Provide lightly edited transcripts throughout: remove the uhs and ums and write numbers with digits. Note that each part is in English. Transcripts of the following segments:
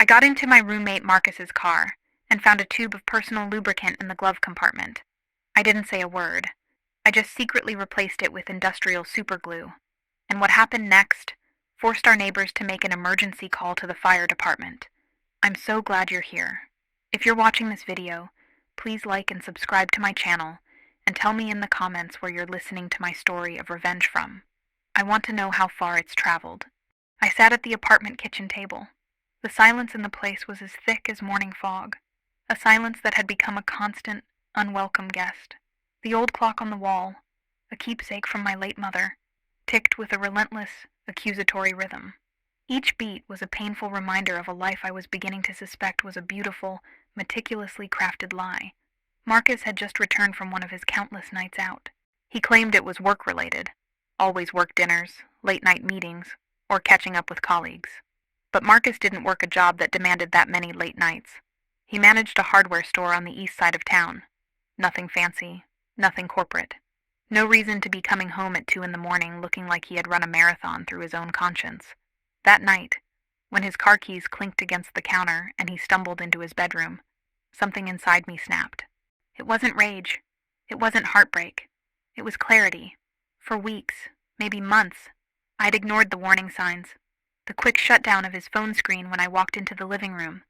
I got into my roommate Marcus's car and found a tube of personal lubricant in the glove compartment. I didn't say a word. I just secretly replaced it with industrial superglue. And what happened next forced our neighbors to make an emergency call to the fire department. I'm so glad you're here. If you're watching this video, please like and subscribe to my channel and tell me in the comments where you're listening to my story of revenge from. I want to know how far it's traveled. I sat at the apartment kitchen table. The silence in the place was as thick as morning fog, a silence that had become a constant, unwelcome guest. The old clock on the wall, a keepsake from my late mother, ticked with a relentless, accusatory rhythm. Each beat was a painful reminder of a life I was beginning to suspect was a beautiful, meticulously crafted lie. Marcus had just returned from one of his countless nights out. He claimed it was work-related, always work dinners, late-night meetings, or catching up with colleagues. But Marcus didn't work a job that demanded that many late nights. He managed a hardware store on the east side of town. Nothing fancy, nothing corporate. No reason to be coming home at 2 a.m. looking like he had run a marathon through his own conscience. That night, when his car keys clinked against the counter and he stumbled into his bedroom, something inside me snapped. It wasn't rage. It wasn't heartbreak. It was clarity. For weeks, maybe months, I'd ignored the warning signs. The quick shutdown of his phone screen when I walked into the living room,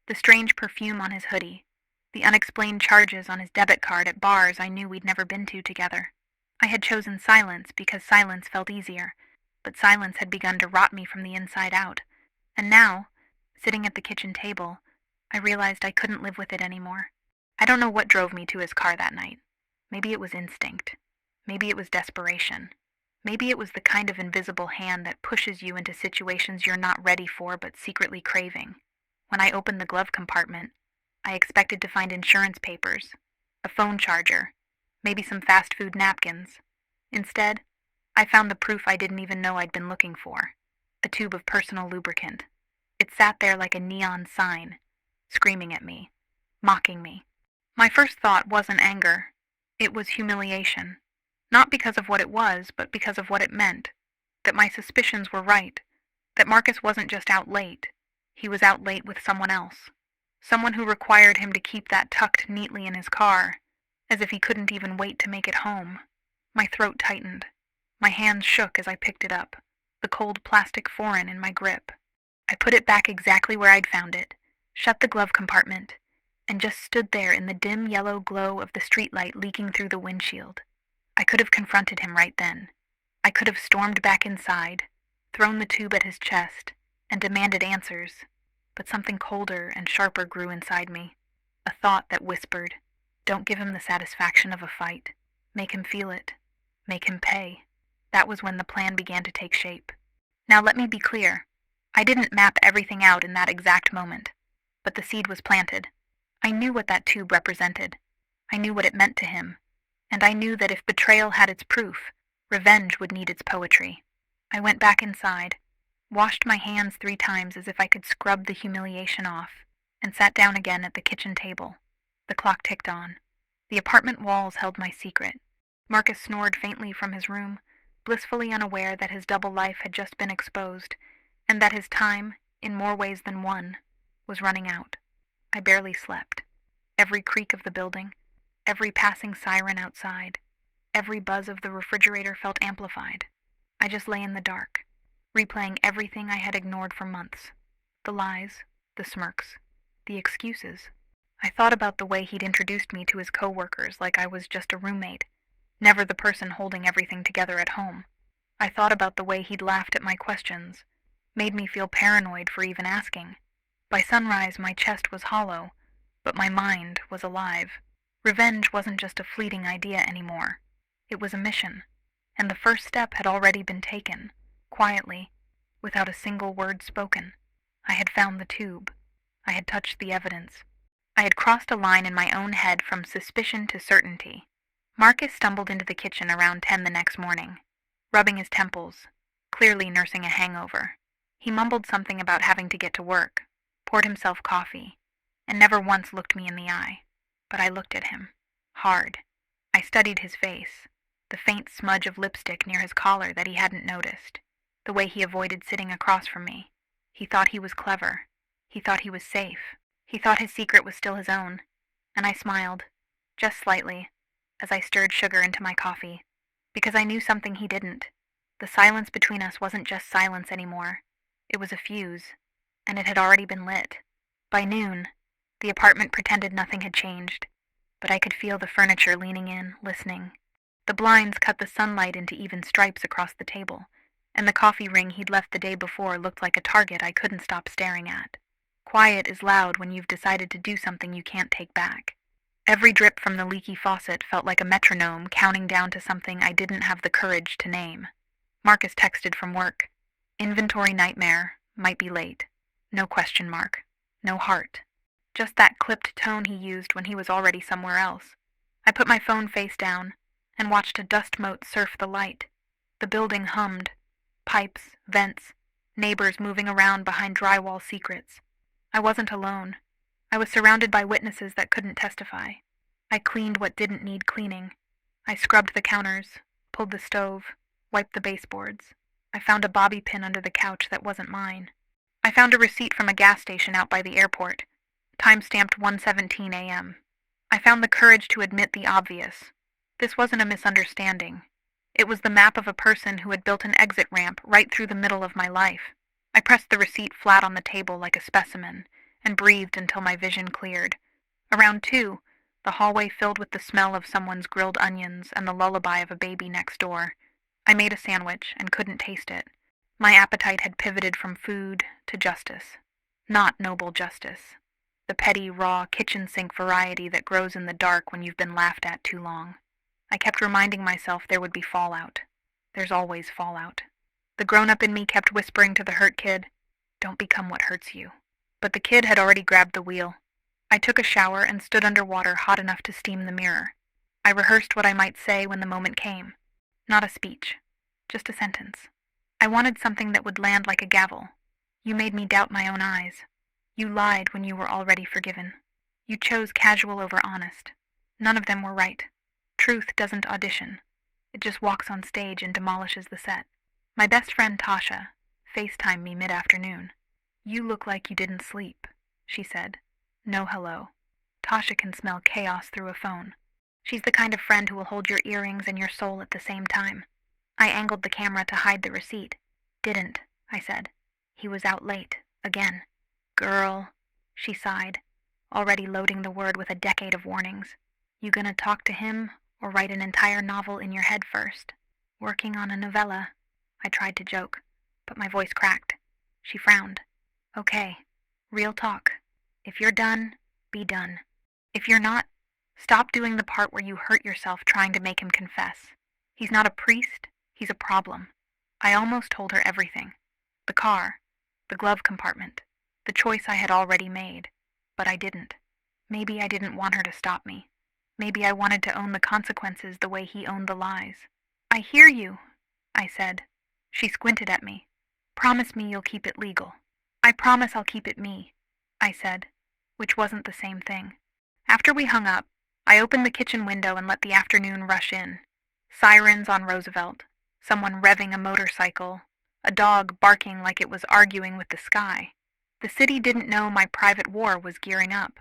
the strange perfume on his hoodie, the unexplained charges on his debit card at bars I knew we'd never been to together. I had chosen silence because silence felt easier, but silence had begun to rot me from the inside out. And now, sitting at the kitchen table, I realized I couldn't live with it anymore. I don't know what drove me to his car that night. Maybe it was instinct. Maybe it was desperation. Maybe it was the kind of invisible hand that pushes you into situations you're not ready for but secretly craving. When I opened the glove compartment, I expected to find insurance papers, a phone charger, maybe some fast food napkins. Instead, I found the proof I didn't even know I'd been looking for, a tube of personal lubricant. It sat there like a neon sign, screaming at me, mocking me. My first thought wasn't anger. It was humiliation. Not because of what it was, but because of what it meant. That my suspicions were right. That Marcus wasn't just out late. He was out late with someone else. Someone who required him to keep that tucked neatly in his car, as if he couldn't even wait to make it home. My throat tightened. My hands shook as I picked it up, the cold plastic foreign in my grip. I put it back exactly where I'd found it, shut the glove compartment, and just stood there in the dim yellow glow of the streetlight leaking through the windshield. I could have confronted him right then. I could have stormed back inside, thrown the tube at his chest, and demanded answers. But something colder and sharper grew inside me. A thought that whispered, "Don't give him the satisfaction of a fight. Make him feel it. Make him pay." That was when the plan began to take shape. Now let me be clear. I didn't map everything out in that exact moment. But the seed was planted. I knew what that tube represented. I knew what it meant to him. And I knew that if betrayal had its proof, revenge would need its poetry. I went back inside, washed my hands 3 times as if I could scrub the humiliation off, and sat down again at the kitchen table. The clock ticked on. The apartment walls held my secret. Marcus snored faintly from his room, blissfully unaware that his double life had just been exposed, and that his time, in more ways than one, was running out. I barely slept. Every creak of the building, every passing siren outside, every buzz of the refrigerator felt amplified. I just lay in the dark, replaying everything I had ignored for months. The lies, the smirks, the excuses. I thought about the way he'd introduced me to his coworkers like I was just a roommate, never the person holding everything together at home. I thought about the way he'd laughed at my questions, made me feel paranoid for even asking. By sunrise, my chest was hollow, but my mind was alive. Revenge wasn't just a fleeting idea anymore. It was a mission, and the first step had already been taken, quietly, without a single word spoken. I had found the tube. I had touched the evidence. I had crossed a line in my own head from suspicion to certainty. Marcus stumbled into the kitchen around 10 the next morning, rubbing his temples, clearly nursing a hangover. He mumbled something about having to get to work, poured himself coffee, and never once looked me in the eye. But I looked at him, hard. I studied his face, the faint smudge of lipstick near his collar that he hadn't noticed, the way he avoided sitting across from me. He thought he was clever. He thought he was safe. He thought his secret was still his own. And I smiled, just slightly, as I stirred sugar into my coffee, because I knew something he didn't. The silence between us wasn't just silence anymore. It was a fuse, and it had already been lit. By noon, the apartment pretended nothing had changed, but I could feel the furniture leaning in, listening. The blinds cut the sunlight into even stripes across the table, and the coffee ring he'd left the day before looked like a target I couldn't stop staring at. Quiet is loud when you've decided to do something you can't take back. Every drip from the leaky faucet felt like a metronome counting down to something I didn't have the courage to name. Marcus texted from work. Inventory nightmare, might be late. No question mark. No heart. Just that clipped tone he used when he was already somewhere else. I put my phone face down and watched a dust mote surf the light. The building hummed. Pipes, vents, neighbors moving around behind drywall secrets. I wasn't alone. I was surrounded by witnesses that couldn't testify. I cleaned what didn't need cleaning. I scrubbed the counters, pulled the stove, wiped the baseboards. I found a bobby pin under the couch that wasn't mine. I found a receipt from a gas station out by the airport, time-stamped 1:17 a.m. I found the courage to admit the obvious. This wasn't a misunderstanding. It was the map of a person who had built an exit ramp right through the middle of my life. I pressed the receipt flat on the table like a specimen, and breathed until my vision cleared. Around 2, the hallway filled with the smell of someone's grilled onions and the lullaby of a baby next door. I made a sandwich and couldn't taste it. My appetite had pivoted from food to justice. Not noble justice. The petty, raw, kitchen sink variety that grows in the dark when you've been laughed at too long. I kept reminding myself there would be fallout. There's always fallout. The grown-up in me kept whispering to the hurt kid, "Don't become what hurts you." But the kid had already grabbed the wheel. I took a shower and stood under water hot enough to steam the mirror. I rehearsed what I might say when the moment came. Not a speech. Just a sentence. I wanted something that would land like a gavel. You made me doubt my own eyes. You lied when you were already forgiven. You chose casual over honest. None of them were right. Truth doesn't audition. It just walks on stage and demolishes the set. My best friend Tasha FaceTimed me mid-afternoon. "You look like you didn't sleep," she said. No hello. Tasha can smell chaos through a phone. She's the kind of friend who will hold your earrings and your soul at the same time. I angled the camera to hide the receipt. "Didn't," I said. "He was out late. Again." "Girl," she sighed, already loading the word with a decade of warnings. "You gonna talk to him or write an entire novel in your head first?" "Working on a novella," I tried to joke, but my voice cracked. She frowned. "Okay, real talk. If you're done, be done. If you're not, stop doing the part where you hurt yourself trying to make him confess. He's not a priest, he's a problem." I almost told her everything. The car, the glove compartment, the choice I had already made. But I didn't. Maybe I didn't want her to stop me. Maybe I wanted to own the consequences the way he owned the lies. "I hear you," I said. She squinted at me. "Promise me you'll keep it legal." "I promise I'll keep it me," I said, which wasn't the same thing. After we hung up, I opened the kitchen window and let the afternoon rush in. Sirens on Roosevelt, someone revving a motorcycle, a dog barking like it was arguing with the sky. The city didn't know my private war was gearing up.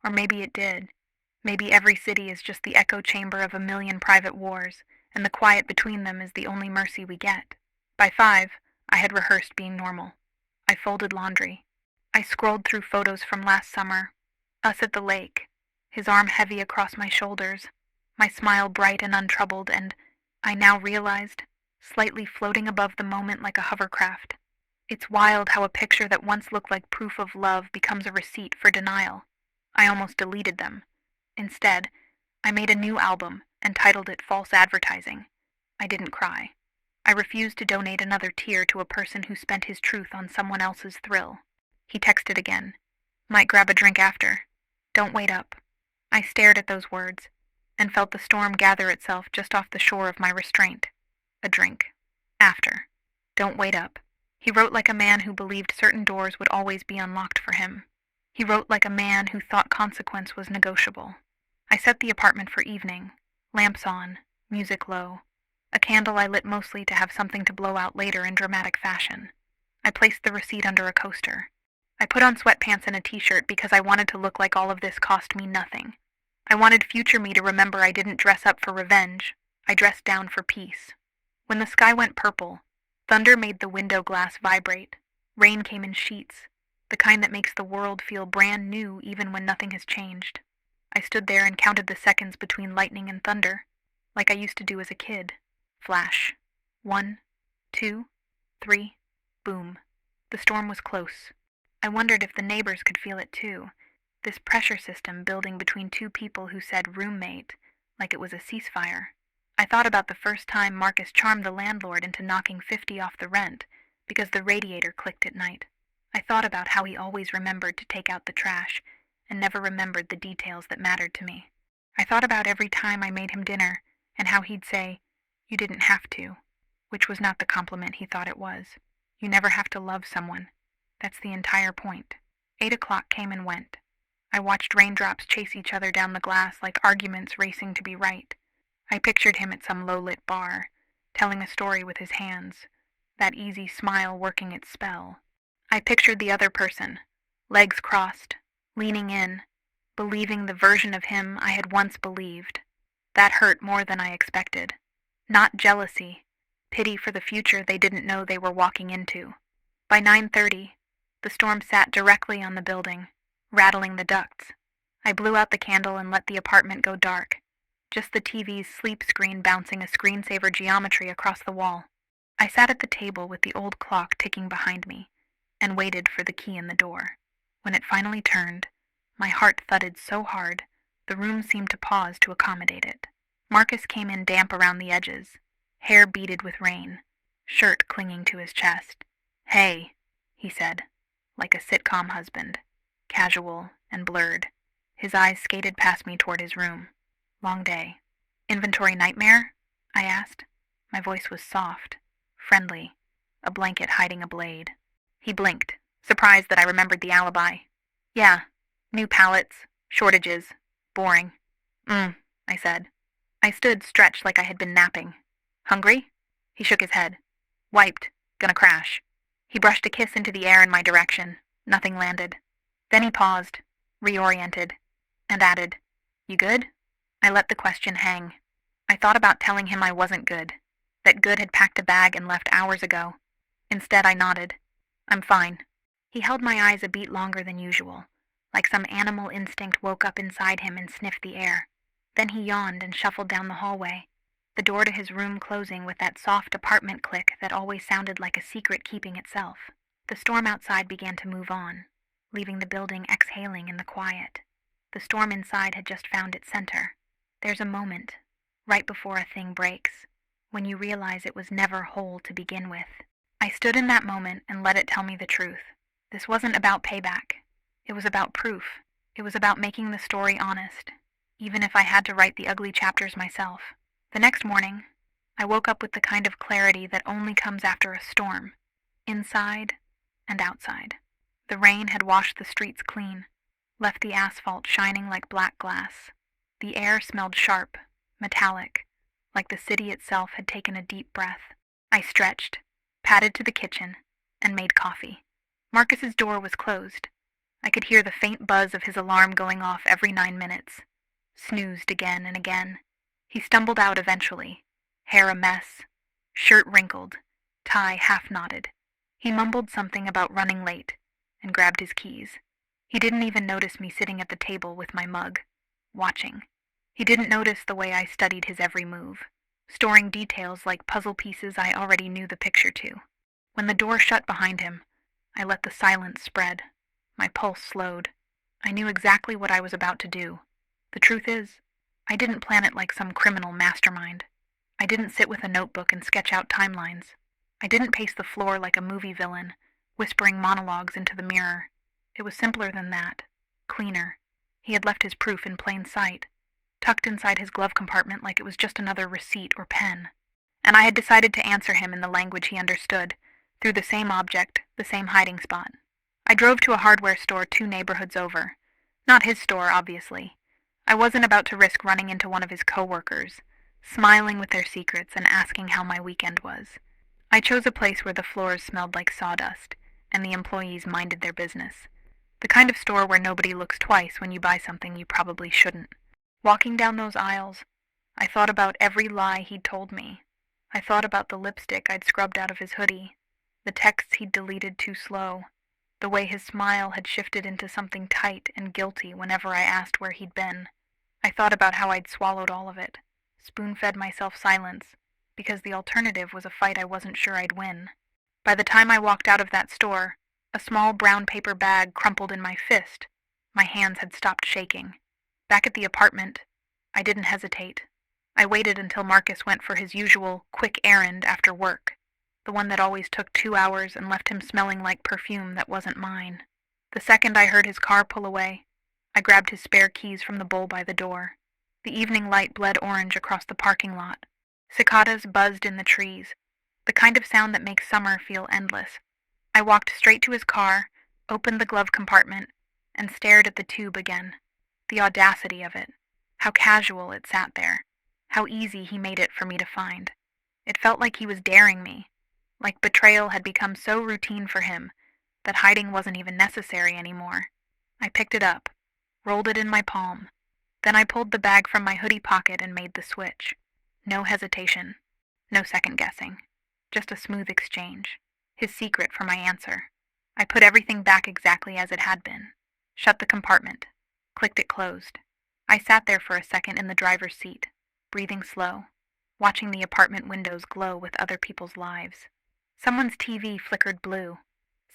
Or maybe it did. Maybe every city is just the echo chamber of a million private wars, and the quiet between them is the only mercy we get. By 5, I had rehearsed being normal. I folded laundry. I scrolled through photos from last summer. Us at the lake, his arm heavy across my shoulders, my smile bright and untroubled, and, I now realized, slightly floating above the moment like a hovercraft. It's wild how a picture that once looked like proof of love becomes a receipt for denial. I almost deleted them. Instead, I made a new album and titled it False Advertising. I didn't cry. I refused to donate another tear to a person who spent his truth on someone else's thrill. He texted again. "Might grab a drink after. Don't wait up." I stared at those words and felt the storm gather itself just off the shore of my restraint. A drink. After. Don't wait up. He wrote like a man who believed certain doors would always be unlocked for him. He wrote like a man who thought consequence was negotiable. I set the apartment for evening. Lamps on, music low. A candle I lit mostly to have something to blow out later in dramatic fashion. I placed the receipt under a coaster. I put on sweatpants and a t-shirt because I wanted to look like all of this cost me nothing. I wanted future me to remember I didn't dress up for revenge. I dressed down for peace. When the sky went purple, thunder made the window glass vibrate. Rain came in sheets, the kind that makes the world feel brand new even when nothing has changed. I stood there and counted the seconds between lightning and thunder, like I used to do as a kid. Flash. 1, 2, 3, boom. The storm was close. I wondered if the neighbors could feel it too, this pressure system building between two people who said roommate, like it was a ceasefire. I thought about the first time Marcus charmed the landlord into knocking 50 off the rent because the radiator clicked at night. I thought about how he always remembered to take out the trash and never remembered the details that mattered to me. I thought about every time I made him dinner and how he'd say, "You didn't have to," which was not the compliment he thought it was. You never have to love someone. That's the entire point. 8 o'clock came and went. I watched raindrops chase each other down the glass like arguments racing to be right. I pictured him at some low-lit bar, telling a story with his hands, that easy smile working its spell. I pictured the other person, legs crossed, leaning in, believing the version of him I had once believed. That hurt more than I expected. Not jealousy, pity for the future they didn't know they were walking into. By 9:30, the storm sat directly on the building, rattling the ducts. I blew out the candle and let the apartment go dark, just the TV's sleep screen bouncing a screensaver geometry across the wall. I sat at the table with the old clock ticking behind me and waited for the key in the door. When it finally turned, my heart thudded so hard, the room seemed to pause to accommodate it. Marcus came in damp around the edges, hair beaded with rain, shirt clinging to his chest. "Hey," he said, like a sitcom husband, casual and blurred. His eyes skated past me toward his room. "Long day. Inventory nightmare?" I asked. My voice was soft, friendly, a blanket hiding a blade. He blinked, surprised that I remembered the alibi. "Yeah, new pallets, shortages, boring." I said. I stood stretched like I had been napping. "Hungry?" He shook his head. "Wiped. Gonna crash." He brushed a kiss into the air in my direction. Nothing landed. Then he paused, reoriented, and added, "You good?" I let the question hang. I thought about telling him I wasn't good, that Good had packed a bag and left hours ago. Instead, I nodded. "I'm fine." He held my eyes a beat longer than usual, like some animal instinct woke up inside him and sniffed the air. Then he yawned and shuffled down the hallway, the door to his room closing with that soft apartment click that always sounded like a secret keeping itself. The storm outside began to move on, leaving the building exhaling in the quiet. The storm inside had just found its center. There's a moment, right before a thing breaks, when you realize it was never whole to begin with. I stood in that moment and let it tell me the truth. This wasn't about payback. It was about proof. It was about making the story honest, even if I had to write the ugly chapters myself. The next morning, I woke up with the kind of clarity that only comes after a storm, inside and outside. The rain had washed the streets clean, left the asphalt shining like black glass. The air smelled sharp, metallic, like the city itself had taken a deep breath. I stretched, padded to the kitchen, and made coffee. Marcus's door was closed. I could hear the faint buzz of his alarm going off every 9 minutes. Snoozed again and again. He stumbled out eventually, hair a mess, shirt wrinkled, tie half-knotted. He mumbled something about running late and grabbed his keys. He didn't even notice me sitting at the table with my mug, watching. He didn't notice the way I studied his every move, storing details like puzzle pieces I already knew the picture to. When the door shut behind him, I let the silence spread. My pulse slowed. I knew exactly what I was about to do. The truth is, I didn't plan it like some criminal mastermind. I didn't sit with a notebook and sketch out timelines. I didn't pace the floor like a movie villain, whispering monologues into the mirror. It was simpler than that, cleaner. He had left his proof in plain sight, tucked inside his glove compartment like it was just another receipt or pen. And I had decided to answer him in the language he understood, through the same object, the same hiding spot. I drove to a hardware store 2 neighborhoods over. Not his store, obviously. I wasn't about to risk running into one of his coworkers, smiling with their secrets and asking how my weekend was. I chose a place where the floors smelled like sawdust, and the employees minded their business. The kind of store where nobody looks twice when you buy something you probably shouldn't. Walking down those aisles, I thought about every lie he'd told me. I thought about the lipstick I'd scrubbed out of his hoodie, the texts he'd deleted too slow, the way his smile had shifted into something tight and guilty whenever I asked where he'd been. I thought about how I'd swallowed all of it, spoon-fed myself silence, because the alternative was a fight I wasn't sure I'd win. By the time I walked out of that store, a small brown paper bag crumpled in my fist. My hands had stopped shaking. Back at the apartment, I didn't hesitate. I waited until Marcus went for his usual quick errand after work, the one that always took 2 hours and left him smelling like perfume that wasn't mine. The second I heard his car pull away, I grabbed his spare keys from the bowl by the door. The evening light bled orange across the parking lot. Cicadas buzzed in the trees, the kind of sound that makes summer feel endless. I walked straight to his car, opened the glove compartment, and stared at the tube again. The audacity of it. How casual it sat there. How easy he made it for me to find. It felt like he was daring me, like betrayal had become so routine for him that hiding wasn't even necessary anymore. I picked it up, rolled it in my palm. Then I pulled the bag from my hoodie pocket and made the switch. No hesitation, no second guessing, just a smooth exchange. His secret for my answer. I put everything back exactly as it had been, shut the compartment, clicked it closed. I sat there for a second in the driver's seat, breathing slow, watching the apartment windows glow with other people's lives. Someone's TV flickered blue.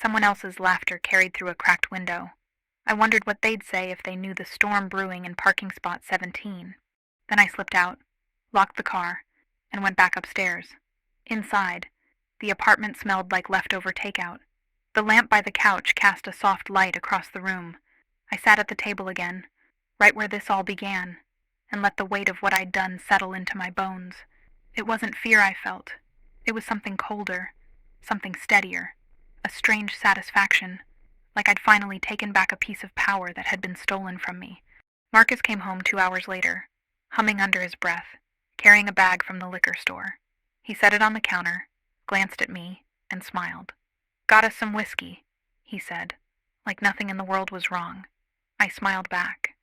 Someone else's laughter carried through a cracked window. I wondered what they'd say if they knew the storm brewing in parking spot 17. Then I slipped out, locked the car, and went back upstairs. Inside, the apartment smelled like leftover takeout. The lamp by the couch cast a soft light across the room. I sat at the table again, right where this all began, and let the weight of what I'd done settle into my bones. It wasn't fear I felt. It was something colder, something steadier, a strange satisfaction, like I'd finally taken back a piece of power that had been stolen from me. Marcus came home 2 hours later, humming under his breath, carrying a bag from the liquor store. He set it on the counter, glanced at me, and smiled. "Got us some whiskey," he said, like nothing in the world was wrong. I smiled back,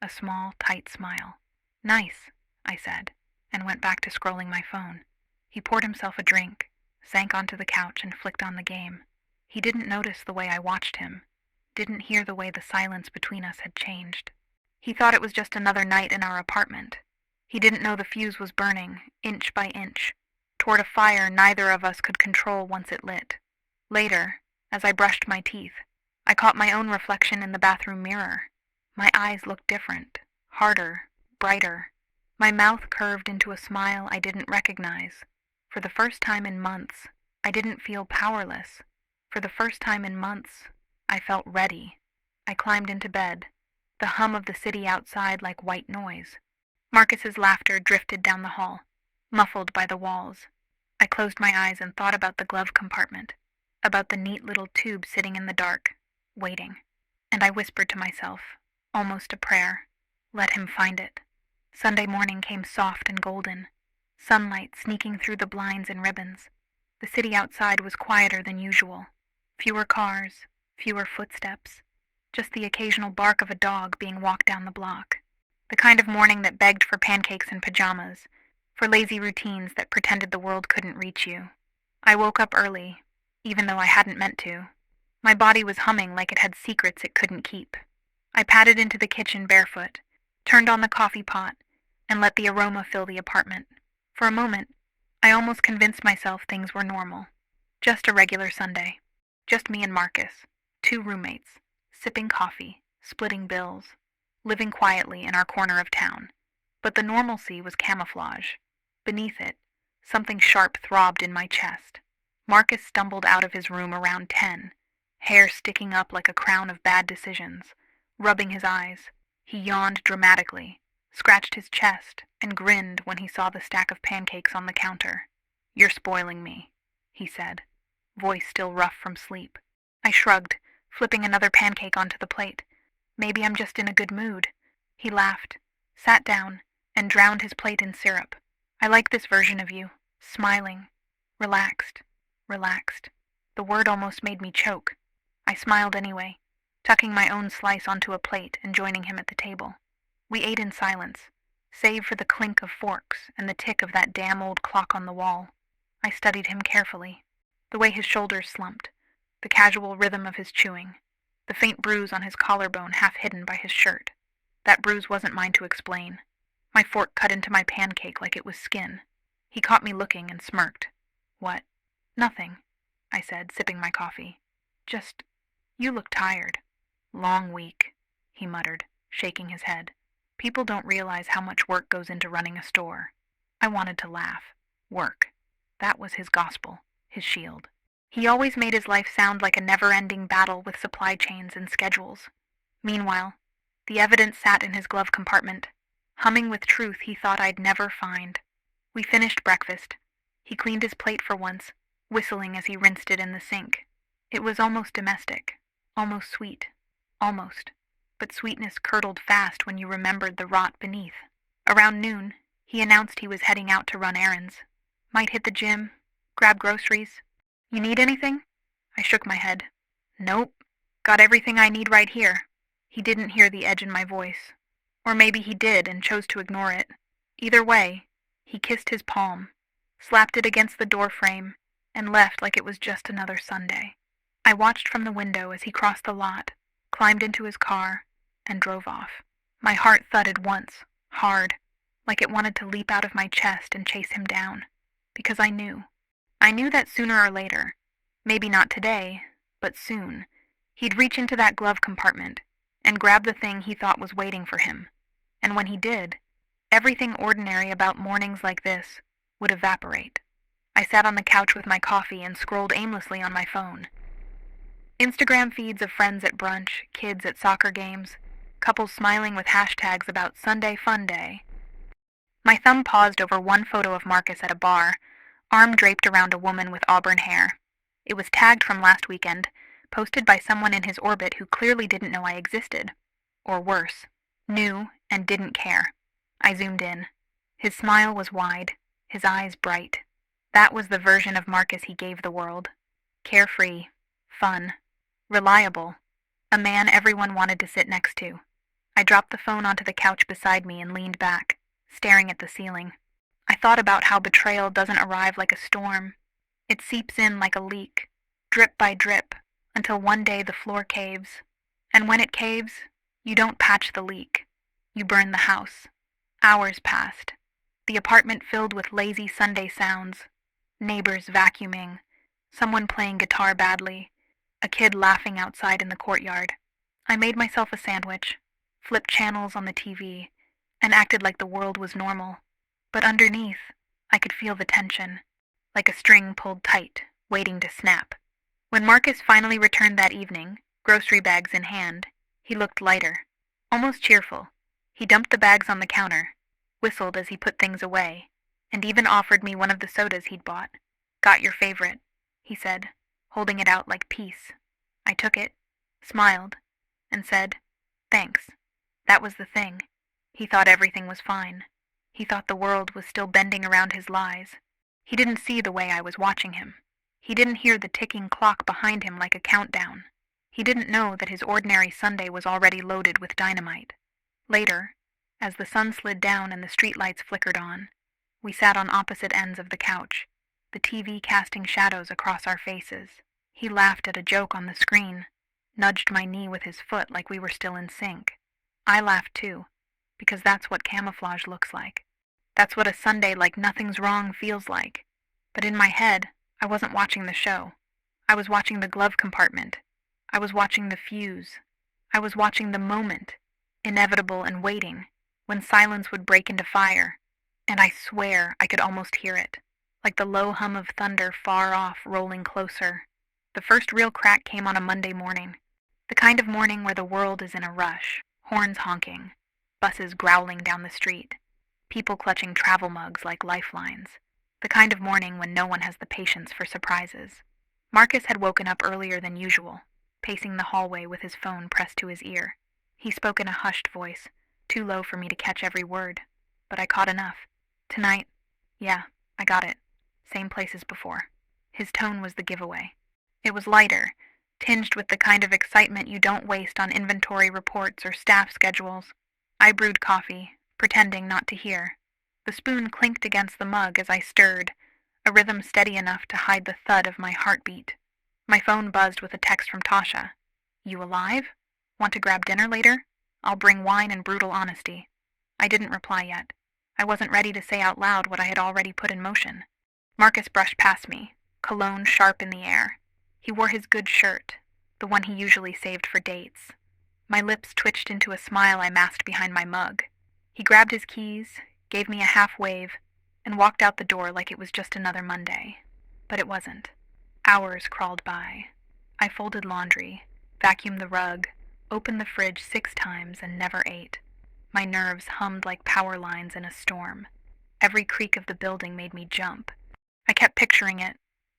a small, tight smile. "Nice," I said, and went back to scrolling my phone. He poured himself a drink, sank onto the couch, and flicked on the game. He didn't notice the way I watched him, didn't hear the way the silence between us had changed. He thought it was just another night in our apartment. He didn't know the fuse was burning, inch by inch, toward a fire neither of us could control once it lit. Later, as I brushed my teeth, I caught my own reflection in the bathroom mirror. My eyes looked different, harder, brighter. My mouth curved into a smile I didn't recognize. For the first time in months, I didn't feel powerless. For the first time in months, I felt ready. I climbed into bed, the hum of the city outside like white noise. Marcus's laughter drifted down the hall, muffled by the walls. I closed my eyes and thought about the glove compartment, about the neat little tube sitting in the dark, waiting. And I whispered to myself, almost a prayer, let him find it. Sunday morning came soft and golden, sunlight sneaking through the blinds and ribbons. The city outside was quieter than usual. Fewer cars, fewer footsteps, just the occasional bark of a dog being walked down the block. The kind of morning that begged for pancakes and pajamas, for lazy routines that pretended the world couldn't reach you. I woke up early, even though I hadn't meant to. My body was humming like it had secrets it couldn't keep. I padded into the kitchen barefoot, turned on the coffee pot, and let the aroma fill the apartment. For a moment, I almost convinced myself things were normal. Just a regular Sunday. Just me and Marcus, 2 roommates, sipping coffee, splitting bills, living quietly in our corner of town. But the normalcy was camouflage. Beneath it, something sharp throbbed in my chest. Marcus stumbled out of his room around 10, hair sticking up like a crown of bad decisions, rubbing his eyes. He yawned dramatically, scratched his chest, and grinned when he saw the stack of pancakes on the counter. "You're spoiling me," he said, voice still rough from sleep. I shrugged, flipping another pancake onto the plate. "Maybe I'm just in a good mood." He laughed, sat down, and drowned his plate in syrup. "I like this version of you, smiling, relaxed, relaxed." The word almost made me choke. I smiled anyway, tucking my own slice onto a plate and joining him at the table. We ate in silence, save for the clink of forks and the tick of that damn old clock on the wall. I studied him carefully, the way his shoulders slumped, the casual rhythm of his chewing, the faint bruise on his collarbone half hidden by his shirt. That bruise wasn't mine to explain. My fork cut into my pancake like it was skin. He caught me looking and smirked. What? Nothing, I said, sipping my coffee. Just, you look tired. Long week, he muttered, shaking his head. People don't realize how much work goes into running a store. I wanted to laugh. Work. That was his gospel, his shield. He always made his life sound like a never-ending battle with supply chains and schedules. Meanwhile, the evidence sat in his glove compartment, humming with truth he thought I'd never find. We finished breakfast. He cleaned his plate for once, whistling as he rinsed it in the sink. It was almost domestic, almost sweet, almost. But sweetness curdled fast when you remembered the rot beneath. Around noon, he announced he was heading out to run errands. Might hit the gym, grab groceries. You need anything? I shook my head. Nope. Got everything I need right here. He didn't hear the edge in my voice. Or maybe he did and chose to ignore it. Either way, he kissed his palm, slapped it against the door frame, and left like it was just another Sunday. I watched from the window as he crossed the lot, climbed into his car, and drove off. My heart thudded once, hard, like it wanted to leap out of my chest and chase him down. Because I knew. I knew that sooner or later, maybe not today, but soon, he'd reach into that glove compartment and grab the thing he thought was waiting for him. And when he did, everything ordinary about mornings like this would evaporate. I sat on the couch with my coffee and scrolled aimlessly on my phone. Instagram feeds of friends at brunch, kids at soccer games, couples smiling with hashtags about Sunday Fun Day. My thumb paused over one photo of Marcus at a bar, arm draped around a woman with auburn hair. It was tagged from last weekend, posted by someone in his orbit who clearly didn't know I existed. Or worse, knew and didn't care. I zoomed in. His smile was wide, his eyes bright. That was the version of Marcus he gave the world. Carefree, fun, reliable, a man everyone wanted to sit next to. I dropped the phone onto the couch beside me and leaned back, staring at the ceiling. I thought about how betrayal doesn't arrive like a storm. It seeps in like a leak, drip by drip, until one day the floor caves. And when it caves, you don't patch the leak. You burn the house. Hours passed. The apartment filled with lazy Sunday sounds. Neighbors vacuuming, someone playing guitar badly, a kid laughing outside in the courtyard. I made myself a sandwich, flipped channels on the TV, and acted like the world was normal. But underneath, I could feel the tension, like a string pulled tight, waiting to snap. When Marcus finally returned that evening, grocery bags in hand, he looked lighter, almost cheerful. He dumped the bags on the counter, whistled as he put things away, and even offered me one of the sodas he'd bought. Got your favorite, he said, holding it out like peace. I took it, smiled, and said, thanks. That was the thing. He thought everything was fine. He thought the world was still bending around his lies. He didn't see the way I was watching him. He didn't hear the ticking clock behind him like a countdown. He didn't know that his ordinary Sunday was already loaded with dynamite. Later, as the sun slid down and the streetlights flickered on, we sat on opposite ends of the couch, the TV casting shadows across our faces. He laughed at a joke on the screen, nudged my knee with his foot like we were still in sync. I laughed too, because that's what camouflage looks like. That's what a Sunday like nothing's wrong feels like. But in my head, I wasn't watching the show. I was watching the glove compartment. I was watching the fuse. I was watching the moment, inevitable and waiting, when silence would break into fire. And I swear I could almost hear it, like the low hum of thunder far off rolling closer. The first real crack came on a Monday morning. The kind of morning where the world is in a rush, horns honking, buses growling down the street, people clutching travel mugs like lifelines. The kind of morning when no one has the patience for surprises. Marcus had woken up earlier than usual, pacing the hallway with his phone pressed to his ear. He spoke in a hushed voice, too low for me to catch every word, but I caught enough. Tonight, yeah, I got it. Same place as before. His tone was the giveaway. It was lighter, tinged with the kind of excitement you don't waste on inventory reports or staff schedules. I brewed coffee, pretending not to hear. The spoon clinked against the mug as I stirred, a rhythm steady enough to hide the thud of my heartbeat. My phone buzzed with a text from Tasha. "You alive? Want to grab dinner later? I'll bring wine and brutal honesty." I didn't reply yet. I wasn't ready to say out loud what I had already put in motion. Marcus brushed past me, cologne sharp in the air. He wore his good shirt, the one he usually saved for dates. My lips twitched into a smile I masked behind my mug. He grabbed his keys, gave me a half wave, and walked out the door like it was just another Monday. But it wasn't. Hours crawled by. I folded laundry, vacuumed the rug, opened the fridge 6 times, and never ate. My nerves hummed like power lines in a storm. Every creak of the building made me jump. I kept picturing it,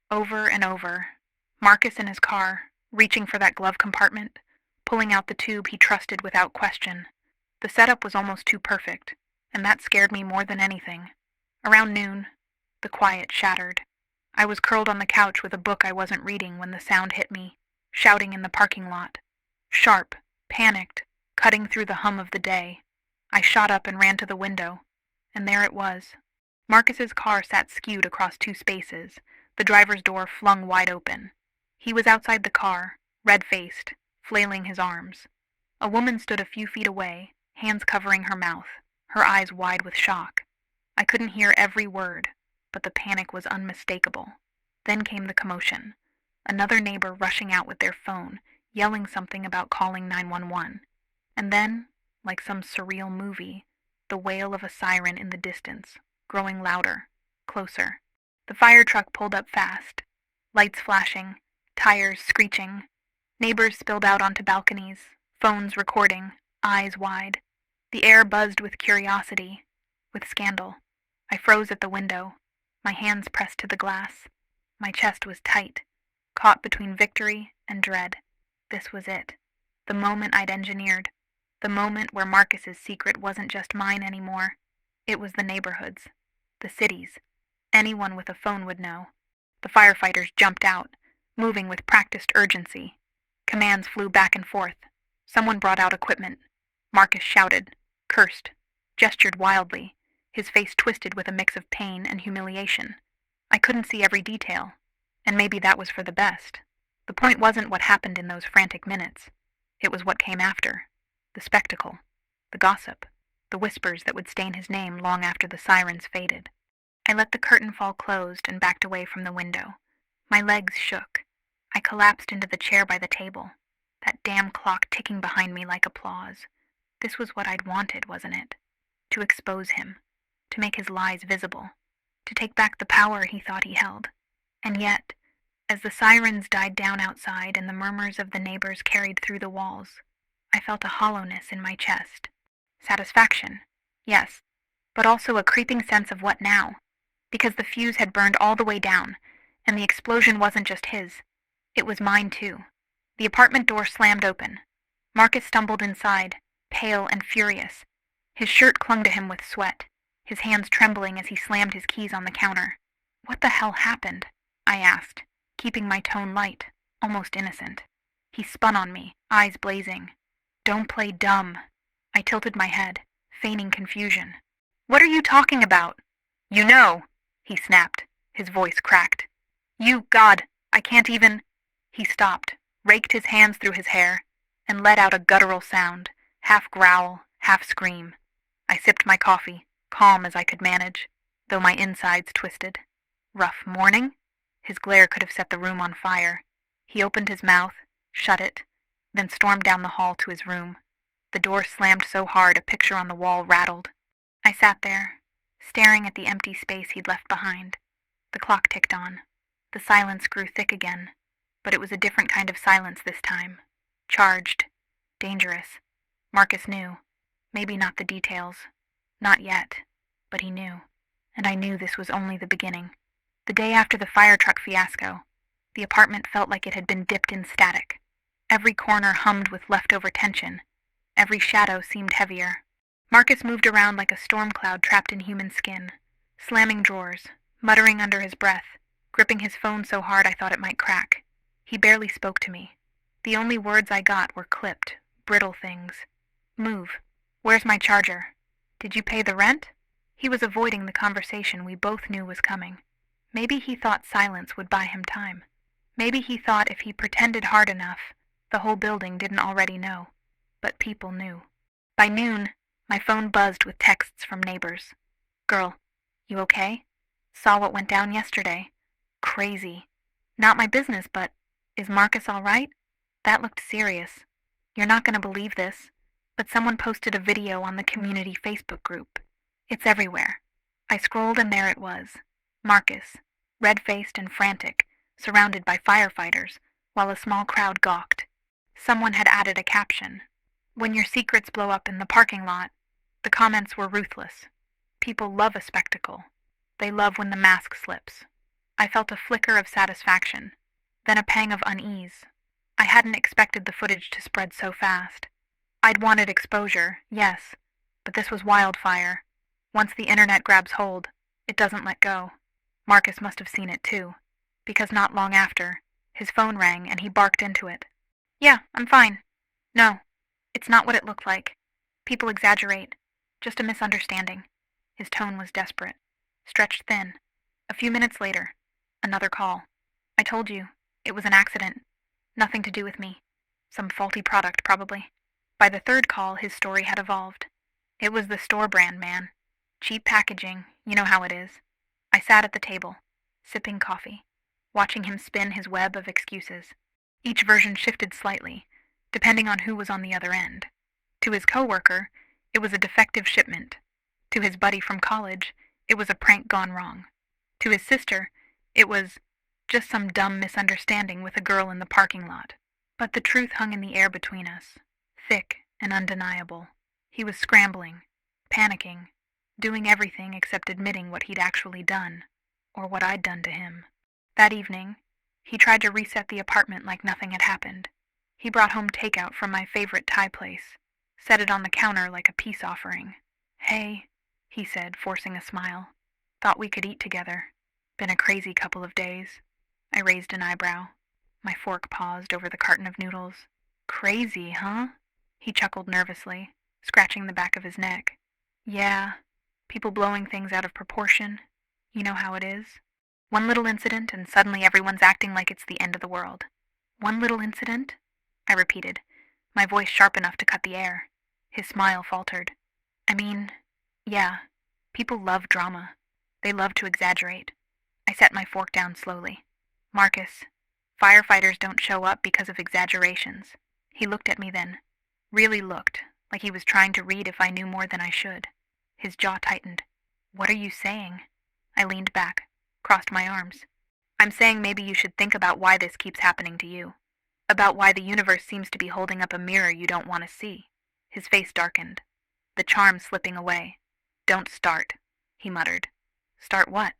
over and over. Marcus in his car, reaching for that glove compartment, pulling out the tube he trusted without question. The setup was almost too perfect, and that scared me more than anything. Around noon, the quiet shattered. I was curled on the couch with a book I wasn't reading when the sound hit me, shouting in the parking lot. Sharp, panicked, cutting through the hum of the day. I shot up and ran to the window, and there it was. Marcus's car sat skewed across 2 spaces, the driver's door flung wide open. He was outside the car, red-faced, flailing his arms. A woman stood a few feet away, hands covering her mouth, her eyes wide with shock. I couldn't hear every word, but the panic was unmistakable. Then came the commotion. Another neighbor rushing out with their phone, yelling something about calling 911. And then, like some surreal movie, the wail of a siren in the distance, growing louder, closer. The fire truck pulled up fast, lights flashing, tires screeching. Neighbors spilled out onto balconies, phones recording, eyes wide. The air buzzed with curiosity, with scandal. I froze at the window, my hands pressed to the glass. My chest was tight, caught between victory and dread. This was it, the moment I'd engineered, the moment where Marcus's secret wasn't just mine anymore. It was the neighborhood's, the city's. Anyone with a phone would know. The firefighters jumped out, moving with practiced urgency. Commands flew back and forth. Someone brought out equipment. Marcus shouted, cursed, gestured wildly, his face twisted with a mix of pain and humiliation. I couldn't see every detail, and maybe that was for the best. The point wasn't what happened in those frantic minutes. It was what came after. The spectacle, the gossip, the whispers that would stain his name long after the sirens faded. I let the curtain fall closed and backed away from the window. My legs shook. I collapsed into the chair by the table, that damn clock ticking behind me like applause. This was what I'd wanted, wasn't it? To expose him, to make his lies visible, to take back the power he thought he held. And yet, as the sirens died down outside and the murmurs of the neighbors carried through the walls, I felt a hollowness in my chest. Satisfaction, yes, but also a creeping sense of what now? Because the fuse had burned all the way down, and the explosion wasn't just his. It was mine too. The apartment door slammed open. Marcus stumbled inside, pale and furious. His shirt clung to him with sweat, his hands trembling as he slammed his keys on the counter. "What the hell happened?" I asked, keeping my tone light, almost innocent. He spun on me, eyes blazing. "Don't play dumb." I tilted my head, feigning confusion. "What are you talking about?" "You know," he snapped, his voice cracked. God, I can't even—" He stopped, raked his hands through his hair, and let out a guttural sound, half growl, half scream. I sipped my coffee, calm as I could manage, though my insides twisted. Rough morning? His glare could have set the room on fire. He opened his mouth, shut it, then stormed down the hall to his room. The door slammed so hard a picture on the wall rattled. I sat there, staring at the empty space he'd left behind. The clock ticked on. The silence grew thick again, but it was a different kind of silence this time. Charged. Dangerous. Marcus knew. Maybe not the details. Not yet. But he knew. And I knew this was only the beginning. The day after the fire truck fiasco, the apartment felt like it had been dipped in static. Every corner hummed with leftover tension. Every shadow seemed heavier. Marcus moved around like a storm cloud trapped in human skin, slamming drawers, muttering under his breath, gripping his phone so hard I thought it might crack. He barely spoke to me, The only words I got were clipped, brittle things. Move. Where's my charger? Did you pay the rent? He was avoiding the conversation we both knew was coming. Maybe he thought silence would buy him time. Maybe he thought if he pretended hard enough, the whole building didn't already know. But people knew. By noon, my phone buzzed with texts from neighbors. Girl, you okay? Saw what went down yesterday. Crazy. Not my business, but is Marcus all right? That looked serious. You're not going to believe this, but someone posted a video on the community Facebook group. It's everywhere. I scrolled and there it was. Marcus, red-faced and frantic, surrounded by firefighters, while a small crowd gawked. Someone had added a caption. When your secrets blow up in the parking lot. The comments were ruthless. People love a spectacle. They love when the mask slips. I felt a flicker of satisfaction, then a pang of unease. I hadn't expected the footage to spread so fast. I'd wanted exposure, yes, but this was wildfire. Once the internet grabs hold, it doesn't let go. Marcus must have seen it too, because not long after, his phone rang and he barked into it. Yeah, I'm fine. No, it's not what it looked like. People exaggerate. Just a misunderstanding. His tone was desperate, stretched thin. A few minutes later, another call. I told you, it was an accident. Nothing to do with me. Some faulty product, probably. By the third call, his story had evolved. It was the store brand, man. Cheap packaging, you know how it is. I sat at the table, sipping coffee, watching him spin his web of excuses. Each version shifted slightly, depending on who was on the other end. To his coworker, it was a defective shipment. To his buddy from college, it was a prank gone wrong. To his sister, it was just some dumb misunderstanding with a girl in the parking lot. But the truth hung in the air between us, thick and undeniable. He was scrambling, panicking, doing everything except admitting what he'd actually done, or what I'd done to him. That evening, he tried to reset the apartment like nothing had happened. He brought home takeout from my favorite Thai place, set it on the counter like a peace offering. Hey, he said, forcing a smile. Thought we could eat together. Been a crazy couple of days. I raised an eyebrow. My fork paused over the carton of noodles. Crazy, huh? He chuckled nervously, scratching the back of his neck. Yeah, people blowing things out of proportion. You know how it is. One little incident and suddenly everyone's acting like it's the end of the world. One little incident? I repeated, my voice sharp enough to cut the air. His smile faltered. I mean, yeah, people love drama. They love to exaggerate. I set my fork down slowly. Marcus, firefighters don't show up because of exaggerations. He looked at me then. Really looked, like he was trying to read if I knew more than I should. His jaw tightened. What are you saying? I leaned back, crossed my arms. I'm saying maybe you should think about why this keeps happening to you. About why the universe seems to be holding up a mirror you don't want to see. His face darkened, the charm slipping away. Don't start, he muttered. Start what?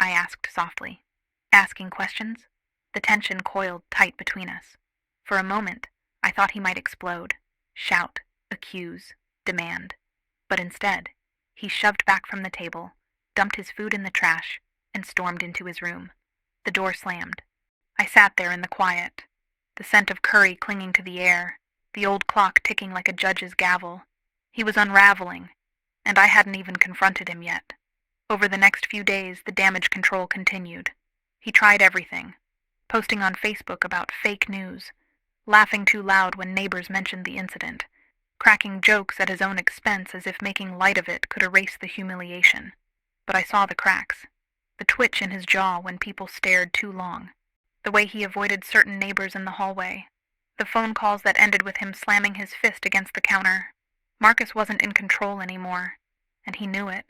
I asked softly. Asking questions? The tension coiled tight between us. For a moment, I thought he might explode, shout, accuse, demand. But instead, he shoved back from the table, dumped his food in the trash, and stormed into his room. The door slammed. I sat there in the quiet, the scent of curry clinging to the air, the old clock ticking like a judge's gavel. He was unraveling, and I hadn't even confronted him yet. Over the next few days, the damage control continued. He tried everything, posting on Facebook about fake news, laughing too loud when neighbors mentioned the incident, cracking jokes at his own expense as if making light of it could erase the humiliation. But I saw the cracks, the twitch in his jaw when people stared too long, the way he avoided certain neighbors in the hallway, the phone calls that ended with him slamming his fist against the counter. Marcus wasn't in control anymore, and he knew it.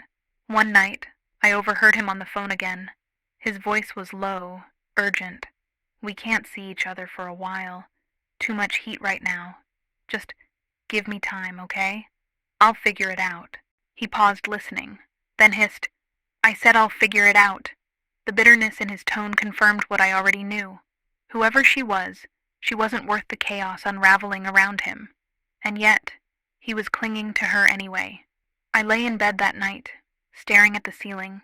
One night, I overheard him on the phone again. His voice was low, urgent. We can't see each other for a while. Too much heat right now. Just give me time, okay? I'll figure it out. He paused listening, then hissed, I said I'll figure it out. The bitterness in his tone confirmed what I already knew. Whoever she wasn't worth the chaos unraveling around him. And yet, he was clinging to her anyway. I lay in bed that night, staring at the ceiling,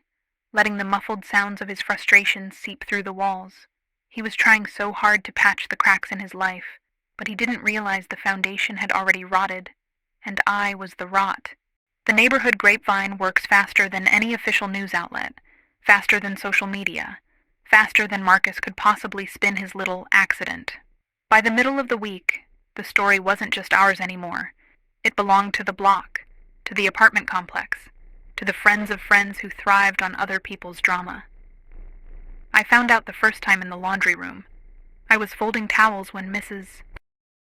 letting the muffled sounds of his frustration seep through the walls. He was trying so hard to patch the cracks in his life, But he didn't realize the foundation had already rotted, and I was the rot. The neighborhood grapevine works faster than any official news outlet, faster than social media, faster than Marcus could possibly spin his little accident. By the middle of the week, the story wasn't just ours anymore. It belonged to the block, to the apartment complex, to the friends of friends who thrived on other people's drama. I found out the first time in the laundry room. I was folding towels when Mrs.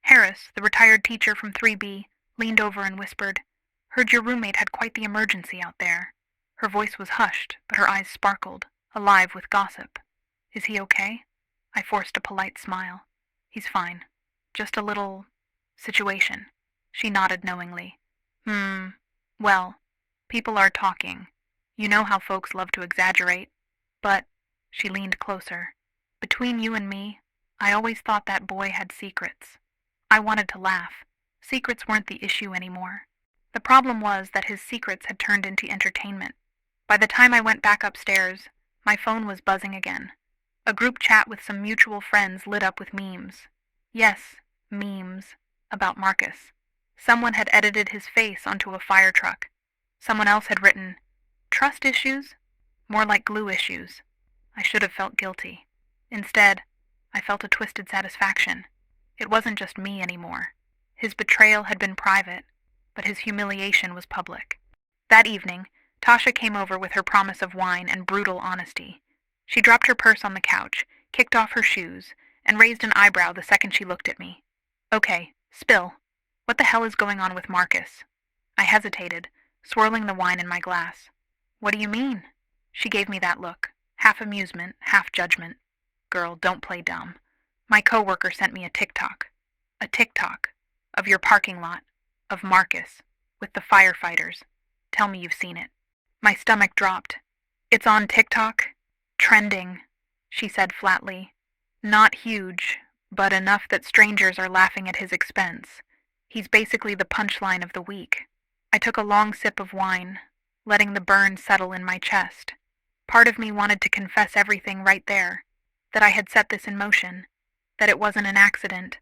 Harris, the retired teacher from 3B, leaned over and whispered, "Heard your roommate had quite the emergency out there." Her voice was hushed, but her eyes sparkled, alive with gossip. "Is he okay?" I forced a polite smile. "He's fine. Just a little situation." She nodded knowingly. Well, people are talking. You know how folks love to exaggerate. But," she leaned closer, "between you and me, I always thought that boy had secrets." I wanted to laugh. Secrets weren't the issue anymore. The problem was that his secrets had turned into entertainment. By the time I went back upstairs, my phone was buzzing again. A group chat with some mutual friends lit up with memes. Yes, memes. About Marcus. Someone had edited his face onto a fire truck. Someone else had written, "Trust issues? More like glue issues." I should have felt guilty. Instead, I felt a twisted satisfaction. It wasn't just me anymore. His betrayal had been private, but his humiliation was public. That evening, Tasha came over with her promise of wine and brutal honesty. She dropped her purse on the couch, kicked off her shoes, and raised an eyebrow the second she looked at me. "Okay, spill. What the hell is going on with Marcus?" I hesitated, swirling the wine in my glass. "What do you mean?" She gave me that look, half amusement, half judgment. "Girl, don't play dumb. My coworker sent me a TikTok. A TikTok. Of your parking lot. Of Marcus. With the firefighters. Tell me you've seen it." My stomach dropped. "It's on TikTok? Trending," she said flatly. "Not huge, but enough that strangers are laughing at his expense. He's basically the punchline of the week." I took a long sip of wine, letting the burn settle in my chest. Part of me wanted to confess everything right there, that I had set this in motion, that it wasn't an accident,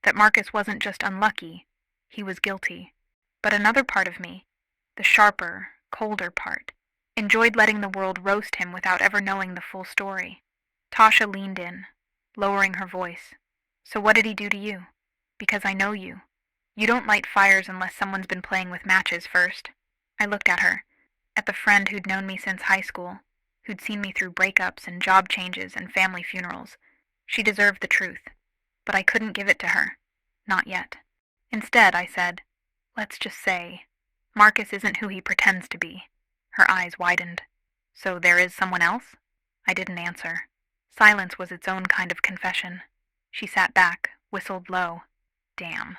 that Marcus wasn't just unlucky, he was guilty. But another part of me, the sharper, colder part, enjoyed letting the world roast him without ever knowing the full story. Tasha leaned in, lowering her voice. "So what did he do to you? Because I know you. You don't light fires unless someone's been playing with matches first." I looked at her, at the friend who'd known me since high school, who'd seen me through breakups and job changes and family funerals. She deserved the truth, but I couldn't give it to her. Not yet. Instead, I said, "Let's just say, Marcus isn't who he pretends to be." Her eyes widened. "So there is someone else?" I didn't answer. Silence was its own kind of confession. She sat back, whistled low. "Damn.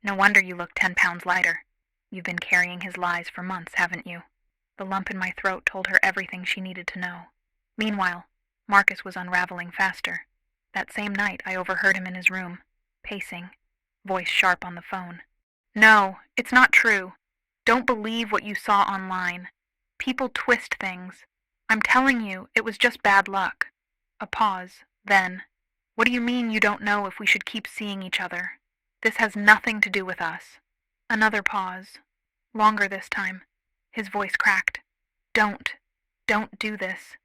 No wonder you look 10 pounds lighter. You've been carrying his lies for months, haven't you?" The lump in my throat told her everything she needed to know. Meanwhile, Marcus was unraveling faster. That same night, I overheard him in his room, pacing, voice sharp on the phone. "No, it's not true. Don't believe what you saw online. People twist things. I'm telling you, it was just bad luck." A pause, then, "What do you mean you don't know if we should keep seeing each other? This has nothing to do with us." Another pause, longer this time. His voice cracked. Don't do this.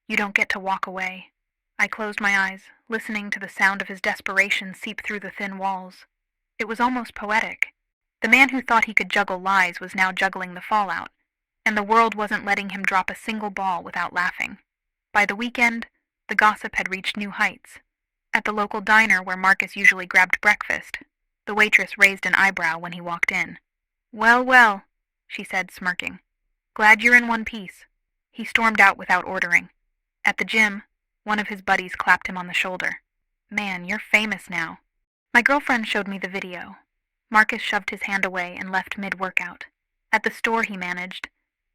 You don't get to walk away." I closed my eyes, listening to the sound of his desperation seep through the thin walls. It was almost poetic. The man who thought he could juggle lies was now juggling the fallout, and the world wasn't letting him drop a single ball without laughing. By the weekend, the gossip had reached new heights. At the local diner where Marcus usually grabbed breakfast, the waitress raised an eyebrow when he walked in. "Well, well," she said, smirking. "Glad you're in one piece." He stormed out without ordering. At the gym, one of his buddies clapped him on the shoulder. "Man, you're famous now." My girlfriend showed me the video. Marcus shoved his hand away and left mid-workout. At the store he managed,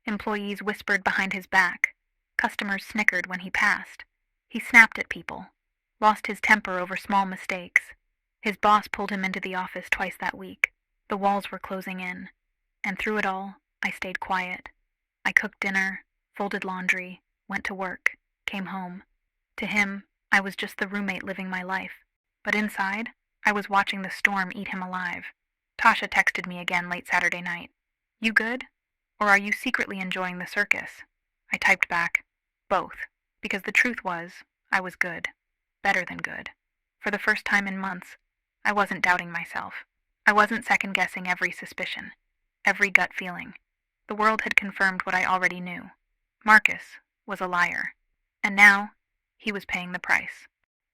employees whispered behind his back. Customers snickered when he passed. He snapped at people, lost his temper over small mistakes. His boss pulled him into the office twice that week. The walls were closing in. And through it all, I stayed quiet. I cooked dinner, folded laundry, went to work, came home. To him, I was just the roommate living my life. But inside, I was watching the storm eat him alive. Tasha texted me again late Saturday night. You good? Or are you secretly enjoying the circus? I typed back, both, because the truth was, I was good. Better than good. For the first time in months, I wasn't doubting myself. I wasn't second-guessing every suspicion, every gut feeling. The world had confirmed what I already knew. Marcus was a liar. And now, he was paying the price.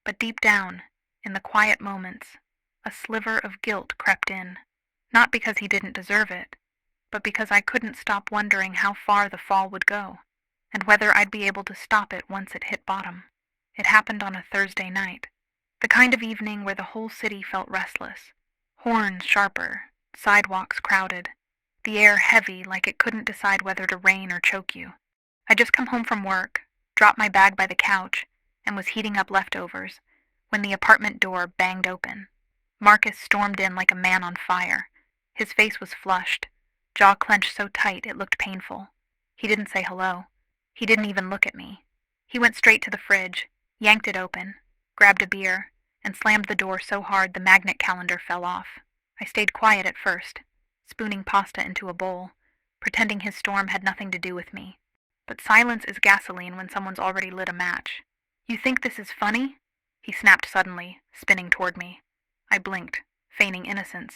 But deep down, in the quiet moments, a sliver of guilt crept in. Not because he didn't deserve it, but because I couldn't stop wondering how far the fall would go, and whether I'd be able to stop it once it hit bottom. It happened on a Thursday night, the kind of evening where the whole city felt restless. Horns sharper, sidewalks crowded, the air heavy like it couldn't decide whether to rain or choke you. I'd just come home from work, dropped my bag by the couch, and was heating up leftovers, when the apartment door banged open. Marcus stormed in like a man on fire. His face was flushed, jaw clenched so tight it looked painful. He didn't say hello. He didn't even look at me. He went straight to the fridge, yanked it open, grabbed a beer, and slammed the door so hard the magnet calendar fell off. I stayed quiet at first, spooning pasta into a bowl, pretending his storm had nothing to do with me. But silence is gasoline when someone's already lit a match. You think this is funny? He snapped suddenly, spinning toward me. I blinked, feigning innocence.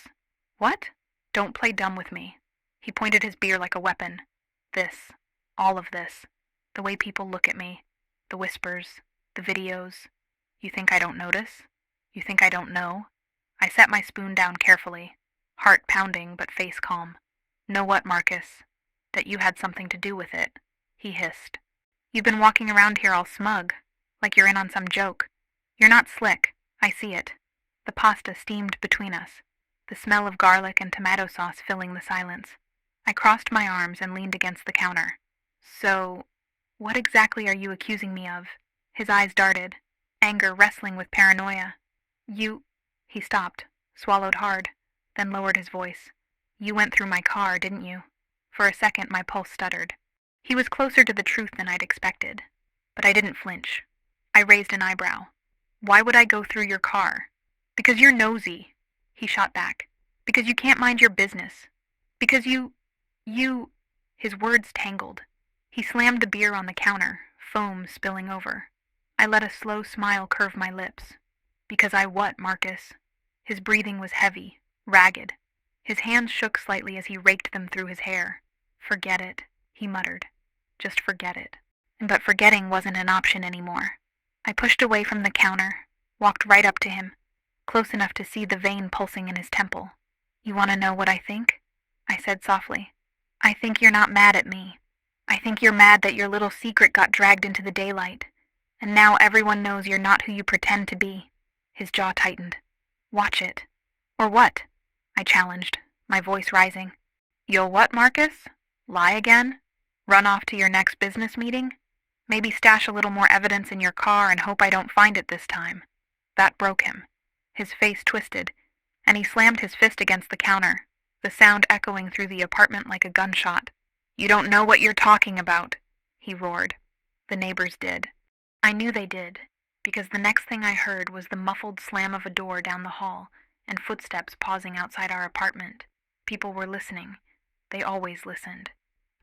What? Don't play dumb with me. He pointed his beer like a weapon. This. All of this. The way people look at me. The whispers. The videos. You think I don't notice? You think I don't know? I set my spoon down carefully, heart pounding but face calm. Know what, Marcus? That you had something to do with it, he hissed. You've been walking around here all smug, like you're in on some joke. You're not slick. I see it. The pasta steamed between us, the smell of garlic and tomato sauce filling the silence. I crossed my arms and leaned against the counter. So, what exactly are you accusing me of? His eyes darted, anger wrestling with paranoia. He stopped, swallowed hard, then lowered his voice. You went through my car, didn't you? For a second, my pulse stuttered. He was closer to the truth than I'd expected, but I didn't flinch. I raised an eyebrow. Why would I go through your car? Because you're nosy, he shot back. Because you can't mind your business. Because you... His words tangled. He slammed the beer on the counter, foam spilling over. I let a slow smile curve my lips. Because I what, Marcus? His breathing was heavy, ragged. His hands shook slightly as he raked them through his hair. Forget it, he muttered. Just forget it. But forgetting wasn't an option anymore. I pushed away from the counter, walked right up to him, close enough to see the vein pulsing in his temple. You want to know what I think? I said softly. I think you're not mad at me. I think you're mad that your little secret got dragged into the daylight, and now everyone knows you're not who you pretend to be. His jaw tightened. Watch it. Or what? I challenged, my voice rising. You'll what, Marcus? Lie again? Run off to your next business meeting? Maybe stash a little more evidence in your car and hope I don't find it this time. That broke him. His face twisted, and he slammed his fist against the counter, the sound echoing through the apartment like a gunshot. You don't know what you're talking about, he roared. The neighbors did. I knew they did, because the next thing I heard was the muffled slam of a door down the hall and footsteps pausing outside our apartment. People were listening. They always listened.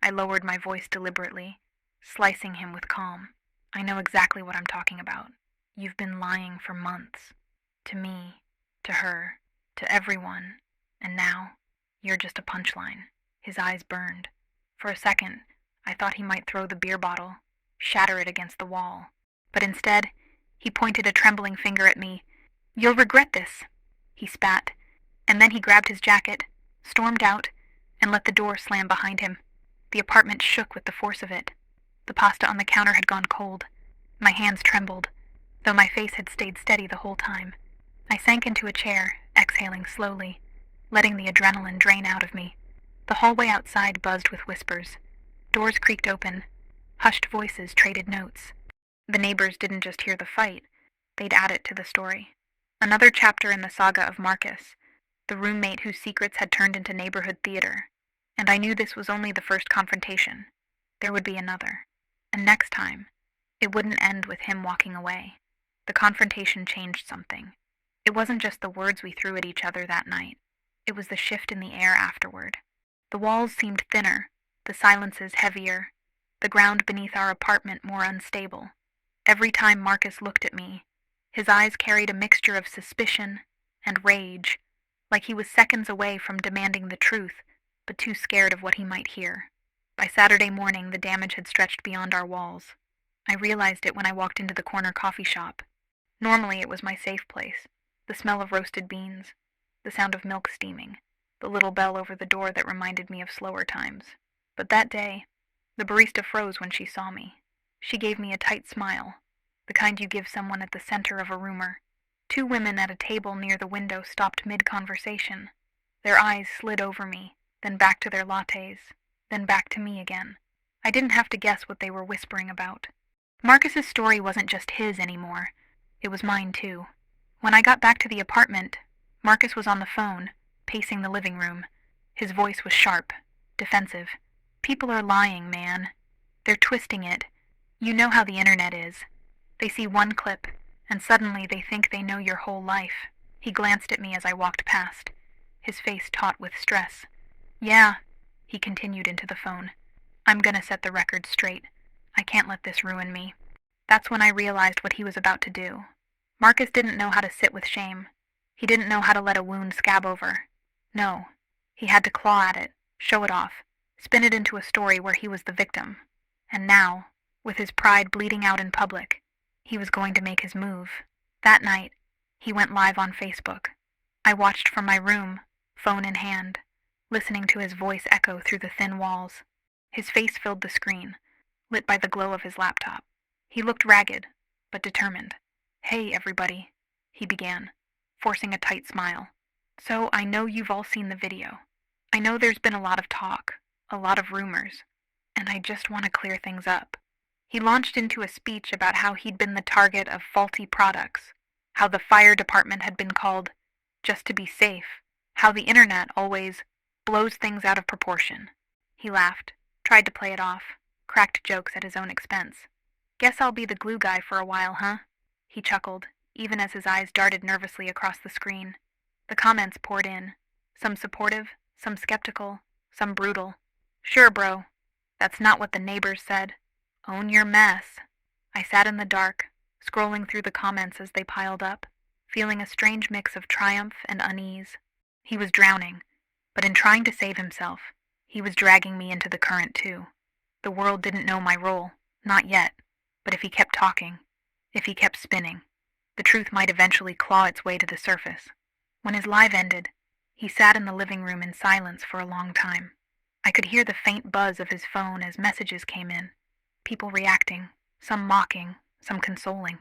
I lowered my voice deliberately, slicing him with calm. I know exactly what I'm talking about. You've been lying for months. To me, to her, to everyone. And now, you're just a punchline. His eyes burned. For a second, I thought he might throw the beer bottle, shatter it against the wall. But instead, he pointed a trembling finger at me. You'll regret this, he spat, and then he grabbed his jacket, stormed out, and let the door slam behind him. The apartment shook with the force of it. The pasta on the counter had gone cold. My hands trembled, though my face had stayed steady the whole time. I sank into a chair, exhaling slowly, letting the adrenaline drain out of me. The hallway outside buzzed with whispers. Doors creaked open. Hushed voices traded notes. The neighbors didn't just hear the fight. They'd add it to the story. Another chapter in the saga of Marcus, the roommate whose secrets had turned into neighborhood theater. And I knew this was only the first confrontation. There would be another. And next time, it wouldn't end with him walking away. The confrontation changed something. It wasn't just the words we threw at each other that night. It was the shift in the air afterward. The walls seemed thinner, the silences heavier, the ground beneath our apartment more unstable. Every time Marcus looked at me, his eyes carried a mixture of suspicion and rage, like he was seconds away from demanding the truth, but too scared of what he might hear. By Saturday morning, the damage had stretched beyond our walls. I realized it when I walked into the corner coffee shop. Normally it was my safe place. The smell of roasted beans, the sound of milk steaming, the little bell over the door that reminded me of slower times. But that day, the barista froze when she saw me. She gave me a tight smile, the kind you give someone at the center of a rumor. Two women at a table near the window stopped mid-conversation. Their eyes slid over me, then back to their lattes, then back to me again. I didn't have to guess what they were whispering about. Marcus's story wasn't just his anymore. It was mine too. When I got back to the apartment, Marcus was on the phone, pacing the living room. His voice was sharp, defensive. People are lying, man. They're twisting it. You know how the internet is. They see one clip, and suddenly they think they know your whole life. He glanced at me as I walked past, his face taut with stress. Yeah, he continued into the phone. I'm gonna set the record straight. I can't let this ruin me. That's when I realized what he was about to do. Marcus didn't know how to sit with shame. He didn't know how to let a wound scab over. No, he had to claw at it, show it off, spin it into a story where he was the victim. And now, with his pride bleeding out in public, he was going to make his move. That night, he went live on Facebook. I watched from my room, phone in hand, listening to his voice echo through the thin walls. His face filled the screen, lit by the glow of his laptop. He looked ragged, but determined. Hey, everybody, he began, forcing a tight smile. So I know you've all seen the video. I know there's been a lot of talk, a lot of rumors, and I just want to clear things up. He launched into a speech about how he'd been the target of faulty products, how the fire department had been called just to be safe, how the internet always blows things out of proportion. He laughed, tried to play it off, cracked jokes at his own expense. Guess I'll be the glue guy for a while, huh? He chuckled, even as his eyes darted nervously across the screen. The comments poured in, some supportive, some skeptical, some brutal. Sure, bro. That's not what the neighbors said. Own your mess. I sat in the dark, scrolling through the comments as they piled up, feeling a strange mix of triumph and unease. He was drowning, but in trying to save himself, he was dragging me into the current too. The world didn't know my role, not yet, but if he kept talking, if he kept spinning, the truth might eventually claw its way to the surface. When his live ended, he sat in the living room in silence for a long time. I could hear the faint buzz of his phone as messages came in, people reacting, some mocking, some consoling.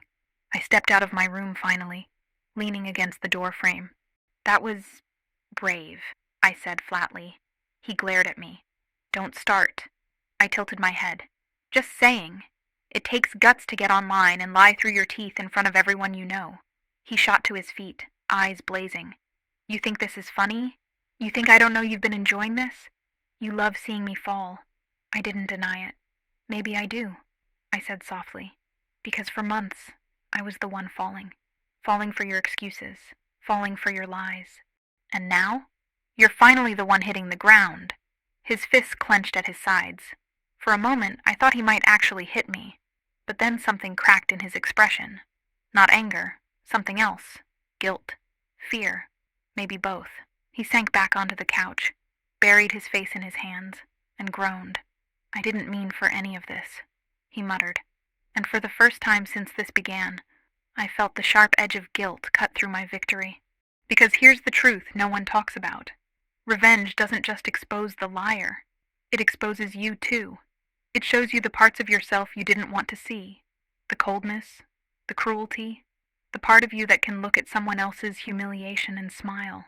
I stepped out of my room finally, leaning against the door frame. That was brave, I said flatly. He glared at me. Don't start. I tilted my head. Just saying. It takes guts to get online and lie through your teeth in front of everyone you know. He shot to his feet, eyes blazing. You think this is funny? You think I don't know you've been enjoying this? You love seeing me fall. I didn't deny it. Maybe I do, I said softly, because for months I was the one falling. Falling for your excuses, falling for your lies. And now? You're finally the one hitting the ground. His fists clenched at his sides. For a moment, I thought he might actually hit me, but then something cracked in his expression. Not anger, something else. Guilt, fear, maybe both. He sank back onto the couch, buried his face in his hands, and groaned. I didn't mean for any of this, he muttered, and for the first time since this began, I felt the sharp edge of guilt cut through my victory. Because here's the truth no one talks about. Revenge doesn't just expose the liar. It exposes you too. It shows you the parts of yourself you didn't want to see. The coldness, the cruelty, the part of you that can look at someone else's humiliation and smile.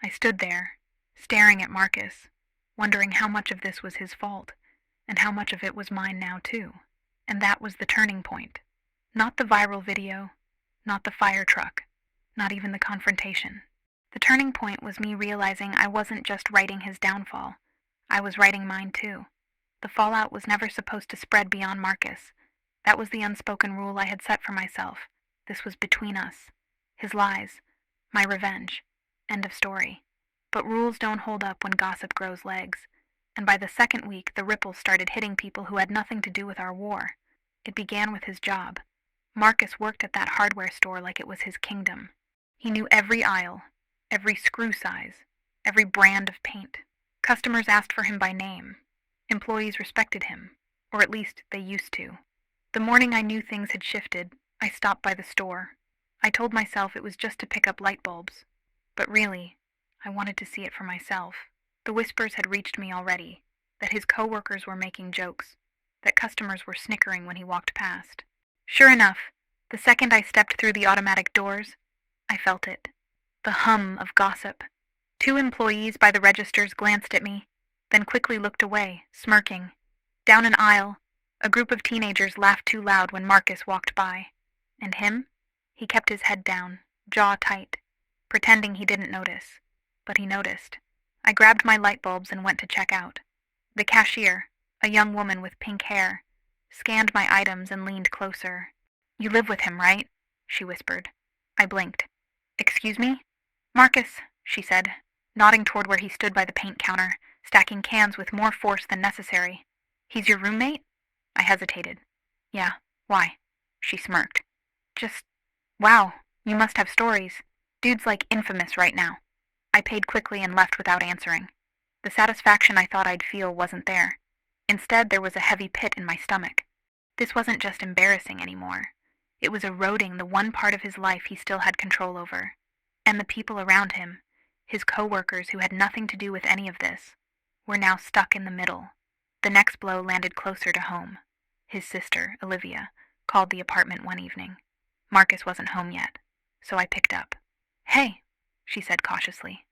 I stood there, staring at Marcus, wondering how much of this was his fault, and how much of it was mine now too. And that was the turning point. Not the viral video, not the fire truck, not even the confrontation. The turning point was me realizing I wasn't just writing his downfall. I was writing mine too. The fallout was never supposed to spread beyond Marcus. That was the unspoken rule I had set for myself. This was between us. His lies, My revenge. End of story. But rules don't hold up when gossip grows legs, and by the second week the ripples started hitting people who had nothing to do with our war. It began with his job. Marcus worked at that hardware store like it was his kingdom. He knew every aisle, every screw size, every brand of paint. Customers asked for him by name. Employees respected him, or at least they used to. The morning I knew things had shifted, I stopped by the store. I told myself it was just to pick up light bulbs. But really, I wanted to see it for myself. The whispers had reached me already, that his coworkers were making jokes, that customers were snickering when he walked past. Sure enough, the second I stepped through the automatic doors, I felt it. The hum of gossip. 2 employees by the registers glanced at me, then quickly looked away, smirking. Down an aisle, a group of teenagers laughed too loud when Marcus walked by. And him? He kept his head down, jaw tight, pretending he didn't notice. But he noticed. I grabbed my light bulbs and went to check out. The cashier, a young woman with pink hair, scanned my items and leaned closer. "You live with him, right?" she whispered. I blinked. "Excuse me?" "Marcus," she said, nodding toward where he stood by the paint counter, stacking cans with more force than necessary. "He's your roommate?" I hesitated. "Yeah, why?" She smirked. "Just, wow, you must have stories. Dude's like infamous right now." I paid quickly and left without answering. The satisfaction I thought I'd feel wasn't there. Instead, there was a heavy pit in my stomach. This wasn't just embarrassing anymore. It was eroding the one part of his life he still had control over. And the people around him, his coworkers who had nothing to do with any of this, were now stuck in the middle. The next blow landed closer to home. His sister, Olivia, called the apartment one evening. Marcus wasn't home yet, so I picked up. "Hey," she said cautiously.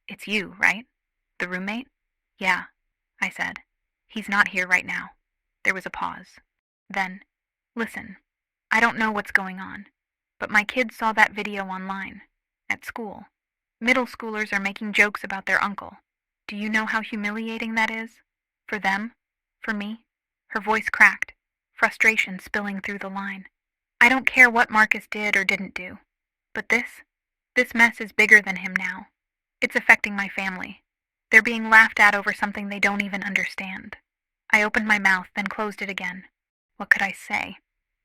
It's you, right? The roommate?" "Yeah," I said. "He's not here right now." There was a pause. Then, "Listen, I don't know what's going on, but my kids saw that video online, at school. Middle schoolers are making jokes about their uncle. Do you know how humiliating that is? For them? For me?" Her voice cracked, frustration spilling through the line. "I don't care what Marcus did or didn't do. But this mess is bigger than him now. It's affecting my family. They're being laughed at over something they don't even understand." I opened my mouth, then closed it again. What could I say?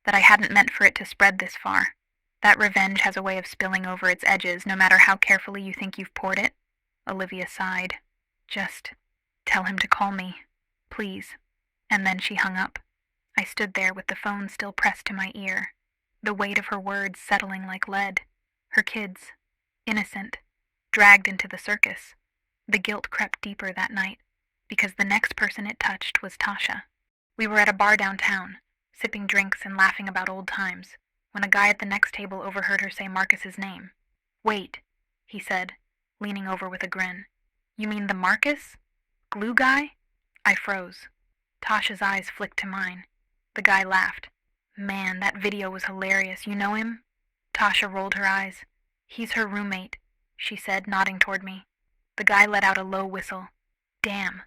That I hadn't meant for it to spread this far. That revenge has a way of spilling over its edges, no matter how carefully you think you've poured it. Olivia sighed. "Just tell him to call me, please." And then she hung up. I stood there with the phone still pressed to my ear, the weight of her words settling like lead. Her kids, innocent, dragged into the circus. The guilt crept deeper that night, because the next person it touched was Tasha. We were at a bar downtown, sipping drinks and laughing about old times, when a guy at the next table overheard her say Marcus's name. "Wait," he said, leaning over with a grin. "You mean the Marcus? Glue guy?" I froze. Tasha's eyes flicked to mine. The guy laughed. "Man, that video was hilarious. You know him?" Tasha rolled her eyes. "He's her roommate," she said, nodding toward me. The guy let out a low whistle. "Damn.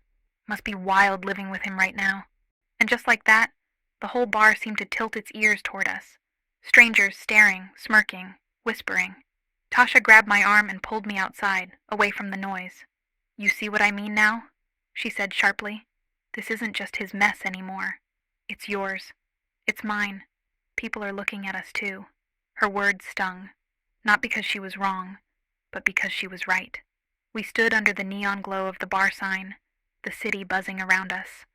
Must be wild living with him right now." And just like that, the whole bar seemed to tilt its ears toward us. Strangers staring, smirking, whispering. Tasha grabbed my arm and pulled me outside, away from the noise. "You see what I mean now?" she said sharply. "This isn't just his mess anymore. It's yours. It's mine. People are looking at us too." Her words stung. Not because she was wrong, but because she was right. We stood under the neon glow of the bar sign, the city buzzing around us.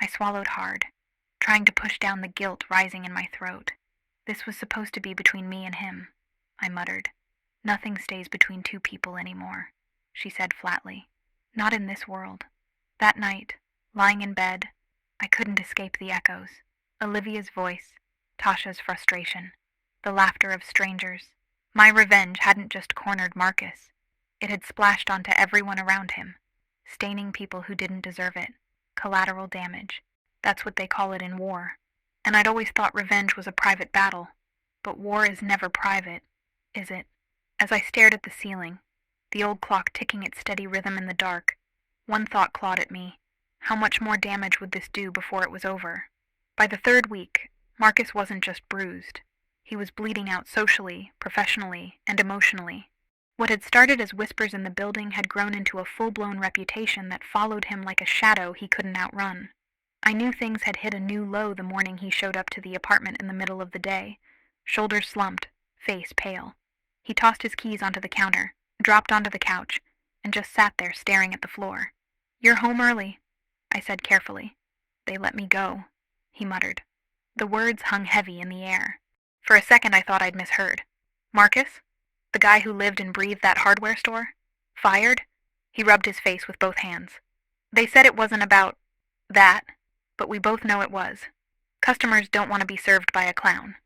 I swallowed hard, trying to push down the guilt rising in my throat. "This was supposed to be between me and him," I muttered. "Nothing stays between two people anymore," she said flatly. "Not in this world." That night, lying in bed, I couldn't escape the echoes. Olivia's voice, Tasha's frustration, the laughter of strangers. My revenge hadn't just cornered Marcus. It had splashed onto everyone around him, staining people who didn't deserve it. Collateral damage. That's what they call it in war. And I'd always thought revenge was a private battle. But war is never private, is it? As I stared at the ceiling, the old clock ticking its steady rhythm in the dark, one thought clawed at me. How much more damage would this do before it was over? By the third week, Marcus wasn't just bruised. He was bleeding out socially, professionally, and emotionally. What had started as whispers in the building had grown into a full-blown reputation that followed him like a shadow he couldn't outrun. I knew things had hit a new low the morning he showed up to the apartment in the middle of the day, shoulders slumped, face pale. He tossed his keys onto the counter, dropped onto the couch, and just sat there staring at the floor. "You're home early," I said carefully. "They let me go," he muttered. The words hung heavy in the air. For a second I thought I'd misheard. "Marcus? The guy who lived and breathed that hardware store? Fired?" He rubbed his face with both hands. "They said it wasn't about that, but we both know it was. Customers don't want to be served by a clown.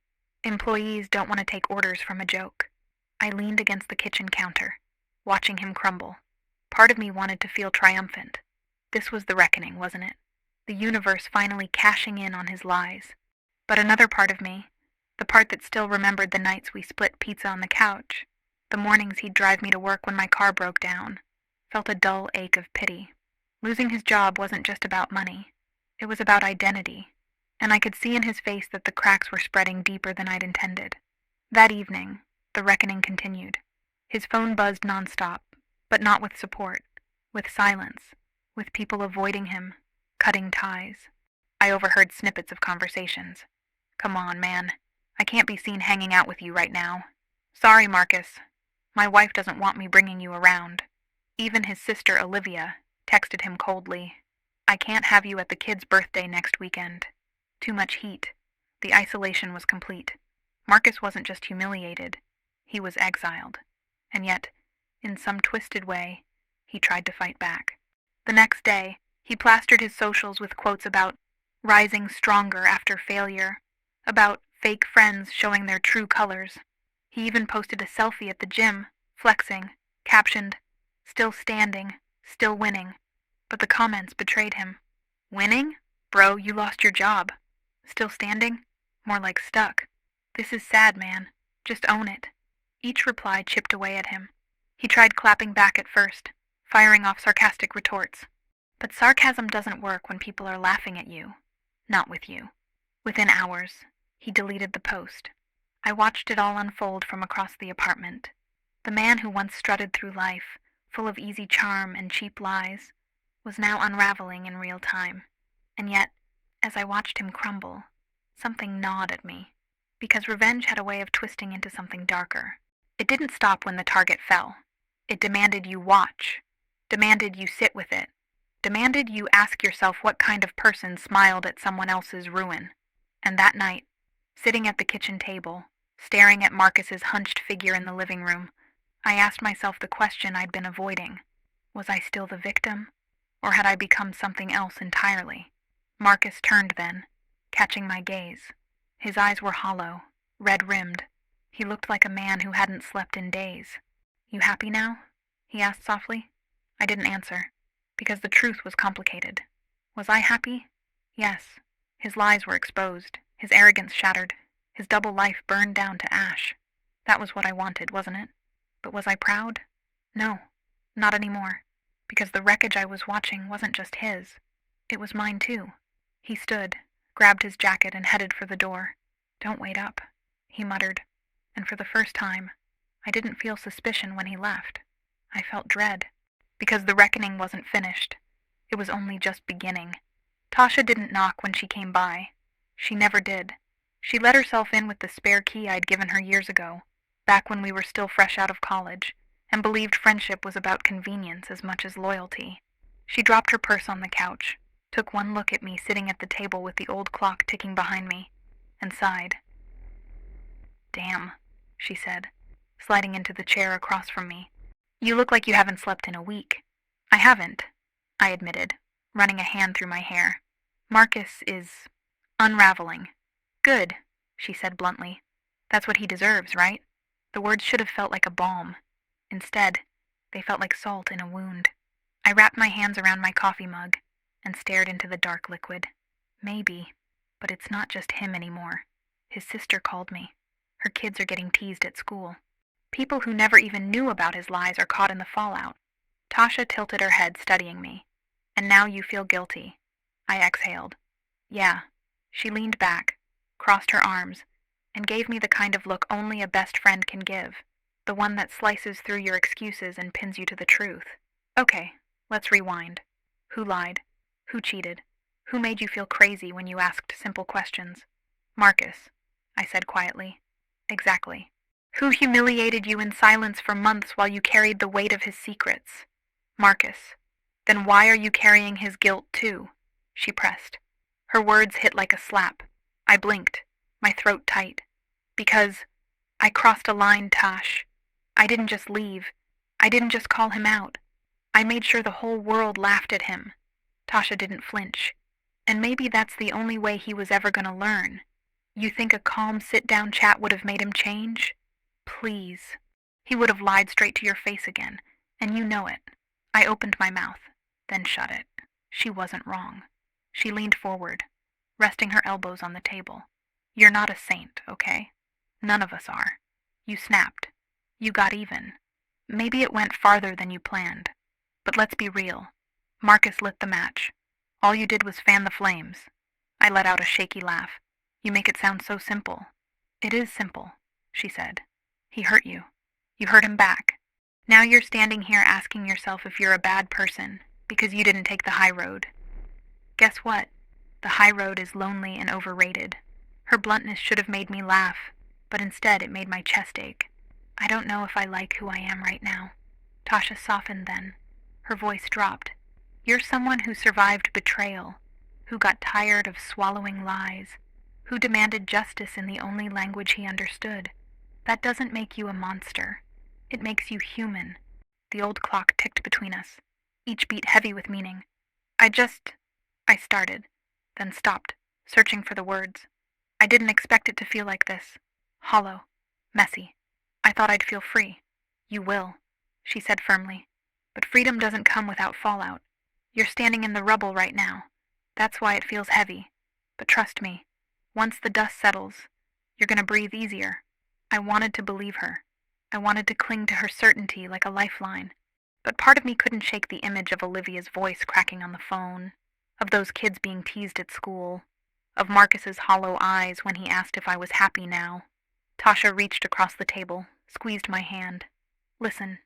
Employees don't want to take orders from a joke." I leaned against the kitchen counter, watching him crumble. Part of me wanted to feel triumphant. This was the reckoning, wasn't it? The universe finally cashing in on his lies. But another part of me, the part that still remembered the nights we split pizza on the couch, the mornings he'd drive me to work when my car broke down, felt a dull ache of pity. Losing his job wasn't just about money. It was about identity, and I could see in his face that the cracks were spreading deeper than I'd intended. That evening, the reckoning continued. His phone buzzed nonstop, but not with support, with silence, with people avoiding him, cutting ties. I overheard snippets of conversations. "Come on, man. I can't be seen hanging out with you right now. Sorry, Marcus. My wife doesn't want me bringing you around." Even his sister, Olivia, texted him coldly. "I can't have you at the kid's birthday next weekend. Too much heat." The isolation was complete. Marcus wasn't just humiliated. He was exiled. And yet, in some twisted way, he tried to fight back. The next day, he plastered his socials with quotes about rising stronger after failure, about fake friends showing their true colors. He even posted a selfie at the gym, flexing, captioned, "Still standing, still winning." But the comments betrayed him. "Winning? Bro, you lost your job. Still standing? More like stuck. This is sad, man. Just own it." Each reply chipped away at him. He tried clapping back at first, firing off sarcastic retorts. But sarcasm doesn't work when people are laughing at you. Not with you. Within hours, he deleted the post. I watched it all unfold from across the apartment. The man who once strutted through life, full of easy charm and cheap lies, was now unraveling in real time. And yet, as I watched him crumble, something gnawed at me, because revenge had a way of twisting into something darker. It didn't stop when the target fell. It demanded you watch, demanded you sit with it, demanded you ask yourself what kind of person smiled at someone else's ruin. And that night, sitting at the kitchen table, staring at Marcus's hunched figure in the living room, I asked myself the question I'd been avoiding. Was I still the victim, or had I become something else entirely? Marcus turned then, catching my gaze. His eyes were hollow, red-rimmed. He looked like a man who hadn't slept in days. "You happy now?" he asked softly. I didn't answer, because the truth was complicated. Was I happy? Yes. His lies were exposed, his arrogance shattered, his double life burned down to ash. That was what I wanted, wasn't it? But was I proud? No, not anymore, because the wreckage I was watching wasn't just his. It was mine too. He stood, grabbed his jacket, and headed for the door. "Don't wait up," he muttered, and for the first time, I didn't feel suspicion when he left. I felt dread, because the reckoning wasn't finished. It was only just beginning. Tasha didn't knock when she came by. She never did. She let herself in with the spare key I'd given her years ago, back when we were still fresh out of college, and believed friendship was about convenience as much as loyalty. She dropped her purse on the couch, took one look at me sitting at the table with the old clock ticking behind me, and sighed. "Damn," she said, sliding into the chair across from me. "You look like you haven't slept in a week." "I haven't," I admitted, running a hand through my hair. "Marcus is unraveling." "Good," she said bluntly. "That's what he deserves, right?" The words should have felt like a balm. Instead, they felt like salt in a wound. I wrapped my hands around my coffee mug and stared into the dark liquid. Maybe, but it's not just him anymore. His sister called me. Her kids are getting teased at school. People who never even knew about his lies are caught in the fallout. Tasha tilted her head, studying me. "And now you feel guilty." I exhaled. "Yeah." She leaned back, crossed her arms, and gave me the kind of look only a best friend can give, the one that slices through your excuses and pins you to the truth. Okay, let's rewind. Who lied? Who cheated? Who made you feel crazy when you asked simple questions? Marcus, I said quietly. Exactly. Who humiliated you in silence for months while you carried the weight of his secrets? Marcus. Then why are you carrying his guilt too? She pressed. Her words hit like a slap. I blinked, my throat tight. Because I crossed a line, Tosh. I didn't just leave. I didn't just call him out. I made sure the whole world laughed at him. Tasha didn't flinch. And maybe that's the only way he was ever going to learn. You think a calm sit-down chat would have made him change? Please. He would have lied straight to your face again, and you know it. I opened my mouth, then shut it. She wasn't wrong. She leaned forward, resting her elbows on the table. You're not a saint, okay? None of us are. You snapped. You got even. Maybe it went farther than you planned. But let's be real. Marcus lit the match. All you did was fan the flames. I let out a shaky laugh. You make it sound so simple. It is simple, she said. He hurt you. You hurt him back. Now you're standing here asking yourself if you're a bad person because you didn't take the high road. Guess what? The high road is lonely and overrated. Her bluntness should have made me laugh, but instead it made my chest ache. I don't know if I like who I am right now. Tasha softened then. Her voice dropped. You're someone who survived betrayal, who got tired of swallowing lies, who demanded justice in the only language he understood. That doesn't make you a monster. It makes you human. The old clock ticked between us, each beat heavy with meaning. I started, then stopped, searching for the words. I didn't expect it to feel like this. Hollow. Messy. I thought I'd feel free. You will, she said firmly. But freedom doesn't come without fallout. You're standing in the rubble right now. That's why it feels heavy. But trust me, once the dust settles, you're going to breathe easier. I wanted to believe her. I wanted to cling to her certainty like a lifeline. But part of me couldn't shake the image of Olivia's voice cracking on the phone, of those kids being teased at school, of Marcus's hollow eyes when he asked if I was happy now. Tasha reached across the table, squeezed my hand. Listen,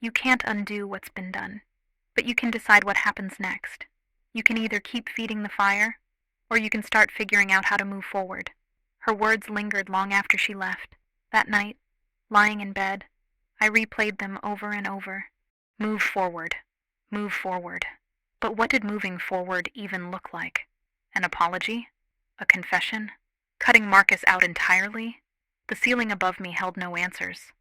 you can't undo what's been done, but you can decide what happens next. You can either keep feeding the fire, or you can start figuring out how to move forward. Her words lingered long after she left. That night, lying in bed, I replayed them over and over. Move forward. Move forward. But what did moving forward even look like? An apology? A confession? Cutting Marcus out entirely? The ceiling above me held no answers.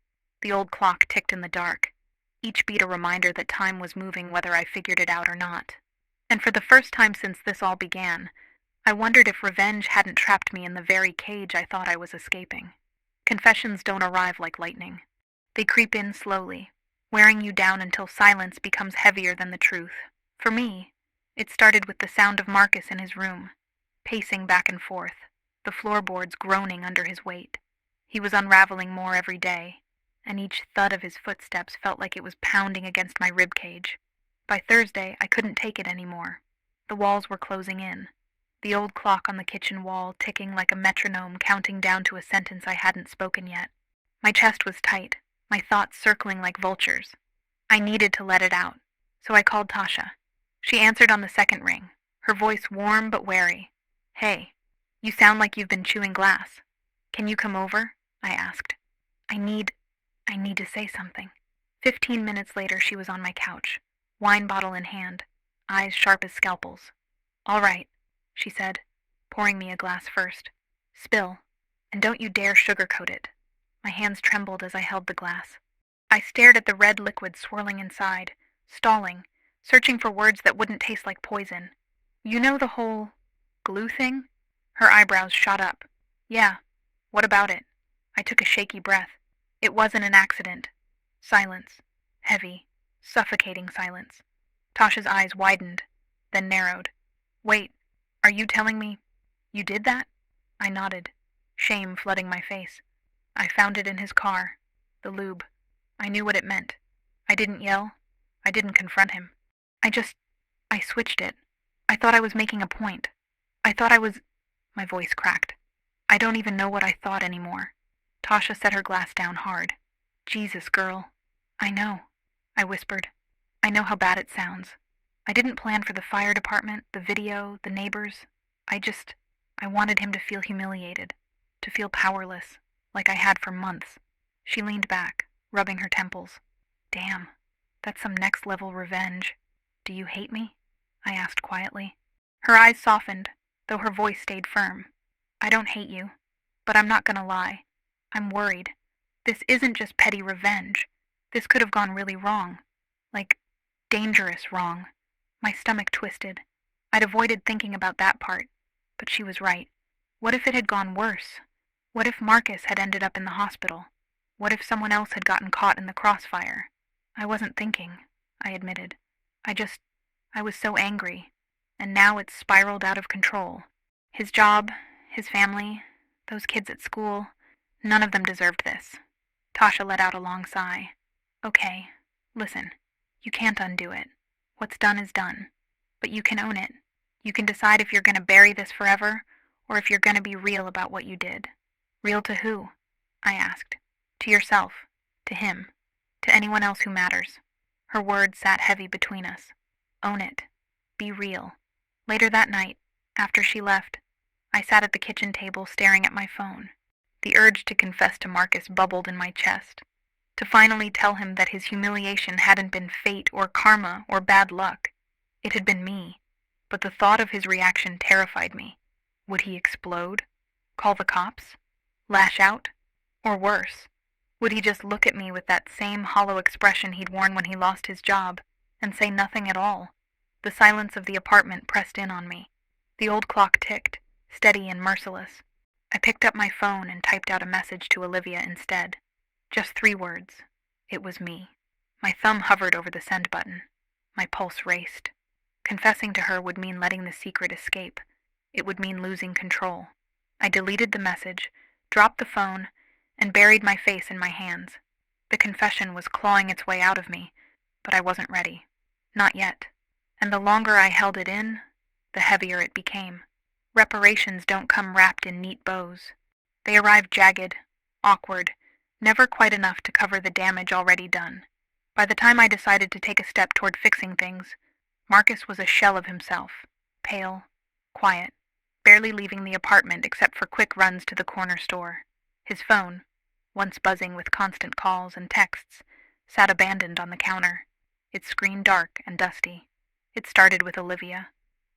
The old clock ticked in the dark, each beat a reminder that time was moving whether I figured it out or not. And for the first time since this all began, I wondered if revenge hadn't trapped me in the very cage I thought I was escaping. Confessions don't arrive like lightning. They creep in slowly, wearing you down until silence becomes heavier than the truth. For me, it started with the sound of Marcus in his room, pacing back and forth, the floorboards groaning under his weight. He was unraveling more every day, and each thud of his footsteps felt like it was pounding against my ribcage. By Thursday, I couldn't take it anymore. The walls were closing in, the old clock on the kitchen wall ticking like a metronome counting down to a sentence I hadn't spoken yet. My chest was tight, my thoughts circling like vultures. I needed to let it out, so I called Tasha. She answered on the second ring, her voice warm but wary. Hey, you sound like you've been chewing glass. Can you come over? I asked. I need to say something. 15 minutes later, she was on my couch, wine bottle in hand, eyes sharp as scalpels. All right, she said, pouring me a glass first. Spill, and don't you dare sugarcoat it. My hands trembled as I held the glass. I stared at the red liquid swirling inside, stalling, searching for words that wouldn't taste like poison. You know the whole glue thing? Her eyebrows shot up. Yeah, what about it? I took a shaky breath. It wasn't an accident. Silence. Heavy, suffocating silence. Tasha's eyes widened, then narrowed. Wait, are you telling me you did that? I nodded, shame flooding my face. I found it in his car, the lube. I knew what it meant. I didn't yell. I didn't confront him. I switched it. I thought I was making a point. I thought I was... My voice cracked. I don't even know what I thought anymore. Tasha set her glass down hard. Jesus, girl. I know, I whispered. I know how bad it sounds. I didn't plan for the fire department, the video, the neighbors. I wanted him to feel humiliated, to feel powerless, like I had for months. She leaned back, rubbing her temples. Damn, that's some next-level revenge. Do you hate me? I asked quietly. Her eyes softened, though her voice stayed firm. I don't hate you, but I'm not gonna lie. I'm worried. This isn't just petty revenge. This could have gone really wrong. Like, dangerous wrong. My stomach twisted. I'd avoided thinking about that part, but she was right. What if it had gone worse? What if Marcus had ended up in the hospital? What if someone else had gotten caught in the crossfire? I wasn't thinking, I admitted. I was so angry, and now it's spiraled out of control. His job, his family, those kids at school, none of them deserved this. Tasha let out a long sigh. Okay, listen, you can't undo it. What's done is done. But you can own it. You can decide if you're going to bury this forever, or if you're going to be real about what you did. Real to who? I asked. To yourself. To him. To anyone else who matters. Her words sat heavy between us. Own it. Be real. Later that night, after she left, I sat at the kitchen table staring at my phone. The urge to confess to Marcus bubbled in my chest. To finally tell him that his humiliation hadn't been fate or karma or bad luck. It had been me. But the thought of his reaction terrified me. Would he explode? Call the cops? Lash out? Or worse, would he just look at me with that same hollow expression he'd worn when he lost his job, and say nothing at all? The silence of the apartment pressed in on me. The old clock ticked, steady and merciless. I picked up my phone and typed out a message to Olivia instead. Just 3 words. It was me. My thumb hovered over the send button. My pulse raced. Confessing to her would mean letting the secret escape. It would mean losing control. I deleted the message, dropped the phone, and buried my face in my hands. The confession was clawing its way out of me, but I wasn't ready. Not yet. And the longer I held it in, the heavier it became. Reparations don't come wrapped in neat bows. They arrive jagged, awkward, never quite enough to cover the damage already done. By the time I decided to take a step toward fixing things, Marcus was a shell of himself, pale, quiet, barely leaving the apartment except for quick runs to the corner store. His phone, once buzzing with constant calls and texts, sat abandoned on the counter, its screen dark and dusty. It started with Olivia.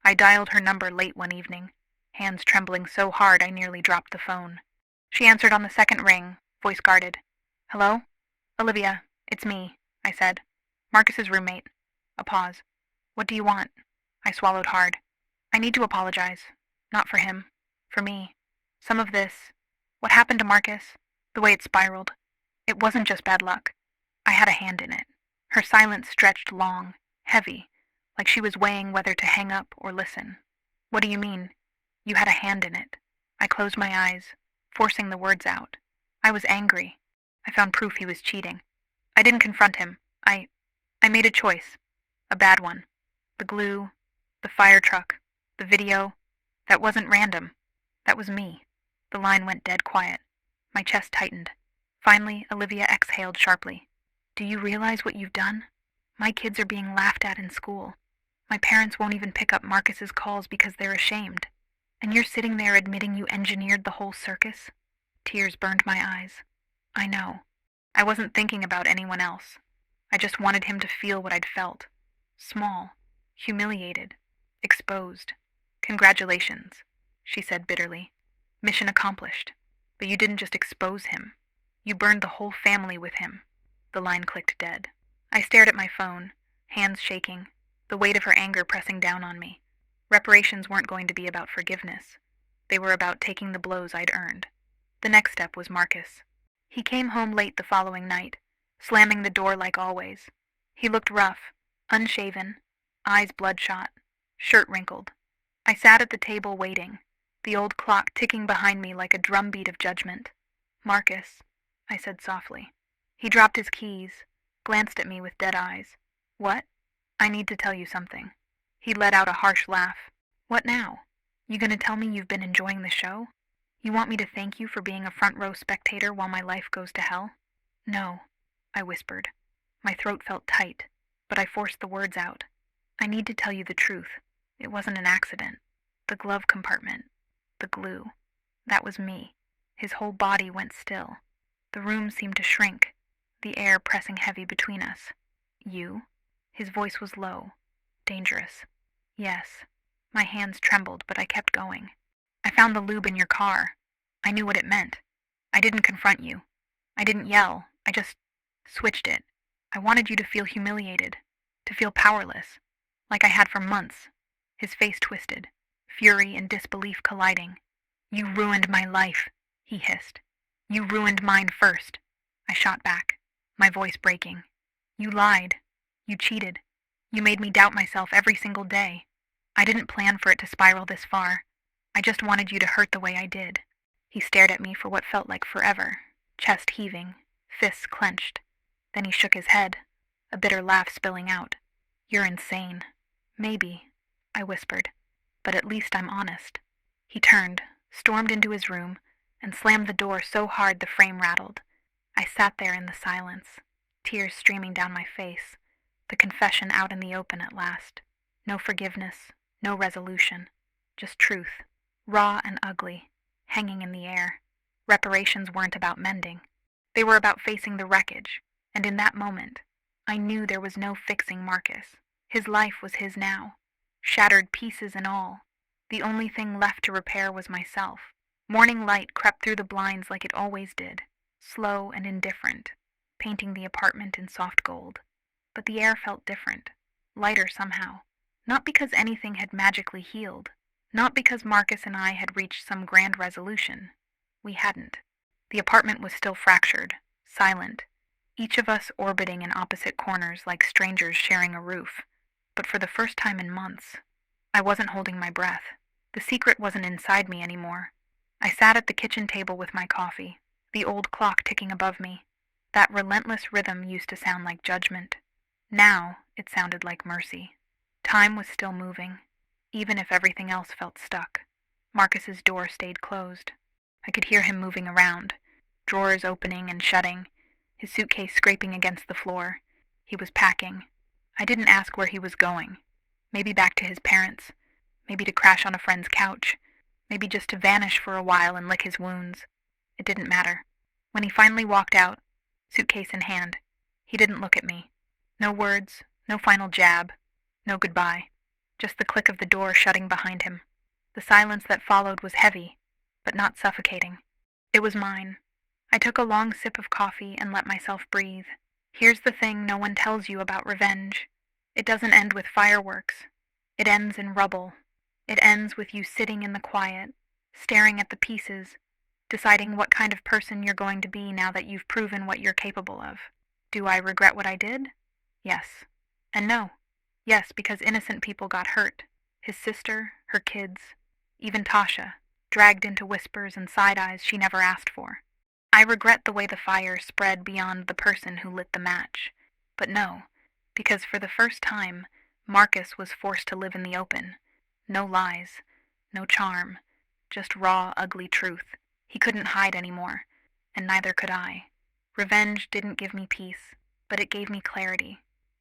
I dialed her number late one evening, hands trembling so hard I nearly dropped the phone. She answered on the second ring, voice guarded. Hello? Olivia, it's me, I said. Marcus's roommate. A pause. What do you want? I swallowed hard. I need to apologize. Not for him. For me. Some of this. What happened to Marcus? The way it spiraled. It wasn't just bad luck. I had a hand in it. Her silence stretched long, heavy, like she was weighing whether to hang up or listen. What do you mean? You had a hand in it. I closed my eyes, forcing the words out. I was angry. I found proof he was cheating. I didn't confront him. I made a choice. A bad one. The glue, the fire truck, the video. That wasn't random. That was me. The line went dead quiet. My chest tightened. Finally, Olivia exhaled sharply. Do you realize what you've done? My kids are being laughed at in school. My parents won't even pick up Marcus's calls because they're ashamed. And you're sitting there admitting you engineered the whole circus? Tears burned my eyes. I know. I wasn't thinking about anyone else. I just wanted him to feel what I'd felt. Small. Humiliated. Exposed. Congratulations, she said bitterly. Mission accomplished. But you didn't just expose him. You burned the whole family with him. The line clicked dead. I stared at my phone, hands shaking, the weight of her anger pressing down on me. Reparations weren't going to be about forgiveness. They were about taking the blows I'd earned. The next step was Marcus. He came home late the following night, slamming the door like always. He looked rough, unshaven, eyes bloodshot, shirt wrinkled. I sat at the table waiting, the old clock ticking behind me like a drumbeat of judgment. Marcus, I said softly. He dropped his keys, glanced at me with dead eyes. What? I need to tell you something. He let out a harsh laugh. What now? You gonna tell me you've been enjoying the show? You want me to thank you for being a front row spectator while my life goes to hell? No, I whispered. My throat felt tight, but I forced the words out. I need to tell you the truth. It wasn't an accident. The glove compartment. The glue. That was me. His whole body went still. The room seemed to shrink, the air pressing heavy between us. You? His voice was low, dangerous. Yes. My hands trembled, but I kept going. I found the lube in your car. I knew what it meant. I didn't confront you. I didn't yell. I just switched it. I wanted you to feel humiliated, to feel powerless, like I had for months. His face twisted, fury and disbelief colliding. You ruined my life, he hissed. You ruined mine first. I shot back, my voice breaking. You lied. You cheated. You made me doubt myself every single day. I didn't plan for it to spiral this far. I just wanted you to hurt the way I did. He stared at me for what felt like forever, chest heaving, fists clenched. Then he shook his head, a bitter laugh spilling out. You're insane. Maybe, I whispered, but at least I'm honest. He turned, stormed into his room, and slammed the door so hard the frame rattled. I sat there in the silence, tears streaming down my face, the confession out in the open at last. No forgiveness, no resolution, just truth, raw and ugly, hanging in the air. Reparations weren't about mending. They were about facing the wreckage, and in that moment, I knew there was no fixing Marcus. His life was his now, shattered pieces and all. The only thing left to repair was myself. Morning light crept through the blinds like it always did, slow and indifferent, painting the apartment in soft gold. But the air felt different, lighter somehow. Not because anything had magically healed, not because Marcus and I had reached some grand resolution. We hadn't. The apartment was still fractured, silent, each of us orbiting in opposite corners like strangers sharing a roof. But for the first time in months, I wasn't holding my breath. The secret wasn't inside me anymore. I sat at the kitchen table with my coffee, the old clock ticking above me. That relentless rhythm used to sound like judgment. Now it sounded like mercy. Time was still moving, even if everything else felt stuck. Marcus's door stayed closed. I could hear him moving around, drawers opening and shutting, his suitcase scraping against the floor. He was packing. I didn't ask where he was going. Maybe back to his parents. Maybe to crash on a friend's couch. Maybe just to vanish for a while and lick his wounds. It didn't matter. When he finally walked out, suitcase in hand, he didn't look at me. No words, no final jab, no goodbye. Just the click of the door shutting behind him. The silence that followed was heavy, but not suffocating. It was mine. I took a long sip of coffee and let myself breathe. Here's the thing no one tells you about revenge. It doesn't end with fireworks. It ends in rubble. It ends with you sitting in the quiet, staring at the pieces, deciding what kind of person you're going to be now that you've proven what you're capable of. Do I regret what I did? Yes. And no. Yes, because innocent people got hurt. His sister, her kids, even Tasha, dragged into whispers and side-eyes she never asked for. I regret the way the fire spread beyond the person who lit the match. But no, because for the first time, Marcus was forced to live in the open. No lies, no charm, just raw, ugly truth. He couldn't hide anymore, and neither could I. Revenge didn't give me peace, but it gave me clarity.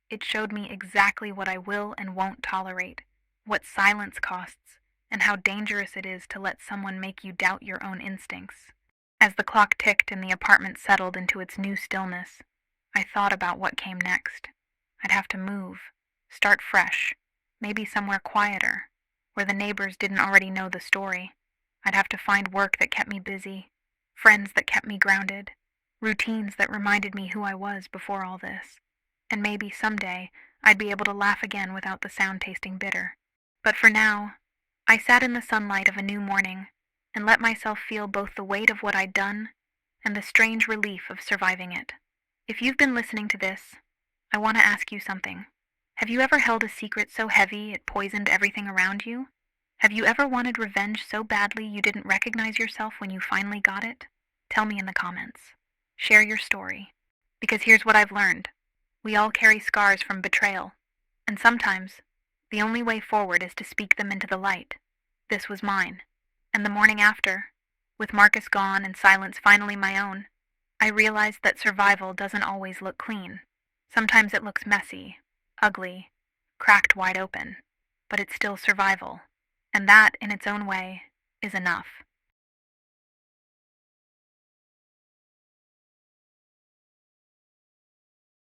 It showed me exactly what I will and won't tolerate, what silence costs, and how dangerous it is to let someone make you doubt your own instincts. As the clock ticked and the apartment settled into its new stillness, I thought about what came next. I'd have to move, start fresh, maybe somewhere quieter, where the neighbors didn't already know the story. I'd have to find work that kept me busy, friends that kept me grounded, routines that reminded me who I was before all this. And maybe someday I'd be able to laugh again without the sound tasting bitter. But for now, I sat in the sunlight of a new morning and let myself feel both the weight of what I'd done and the strange relief of surviving it. If you've been listening to this, I want to ask you something. Have you ever held a secret so heavy it poisoned everything around you? Have you ever wanted revenge so badly you didn't recognize yourself when you finally got it? Tell me in the comments. Share your story. Because here's what I've learned. We all carry scars from betrayal, and sometimes the only way forward is to speak them into the light. This was mine, and the morning after With Marcus gone and silence finally my own, I realized that survival doesn't always look clean. Sometimes it looks messy, ugly, cracked wide open, but it's still survival, and that, in its own way, is enough.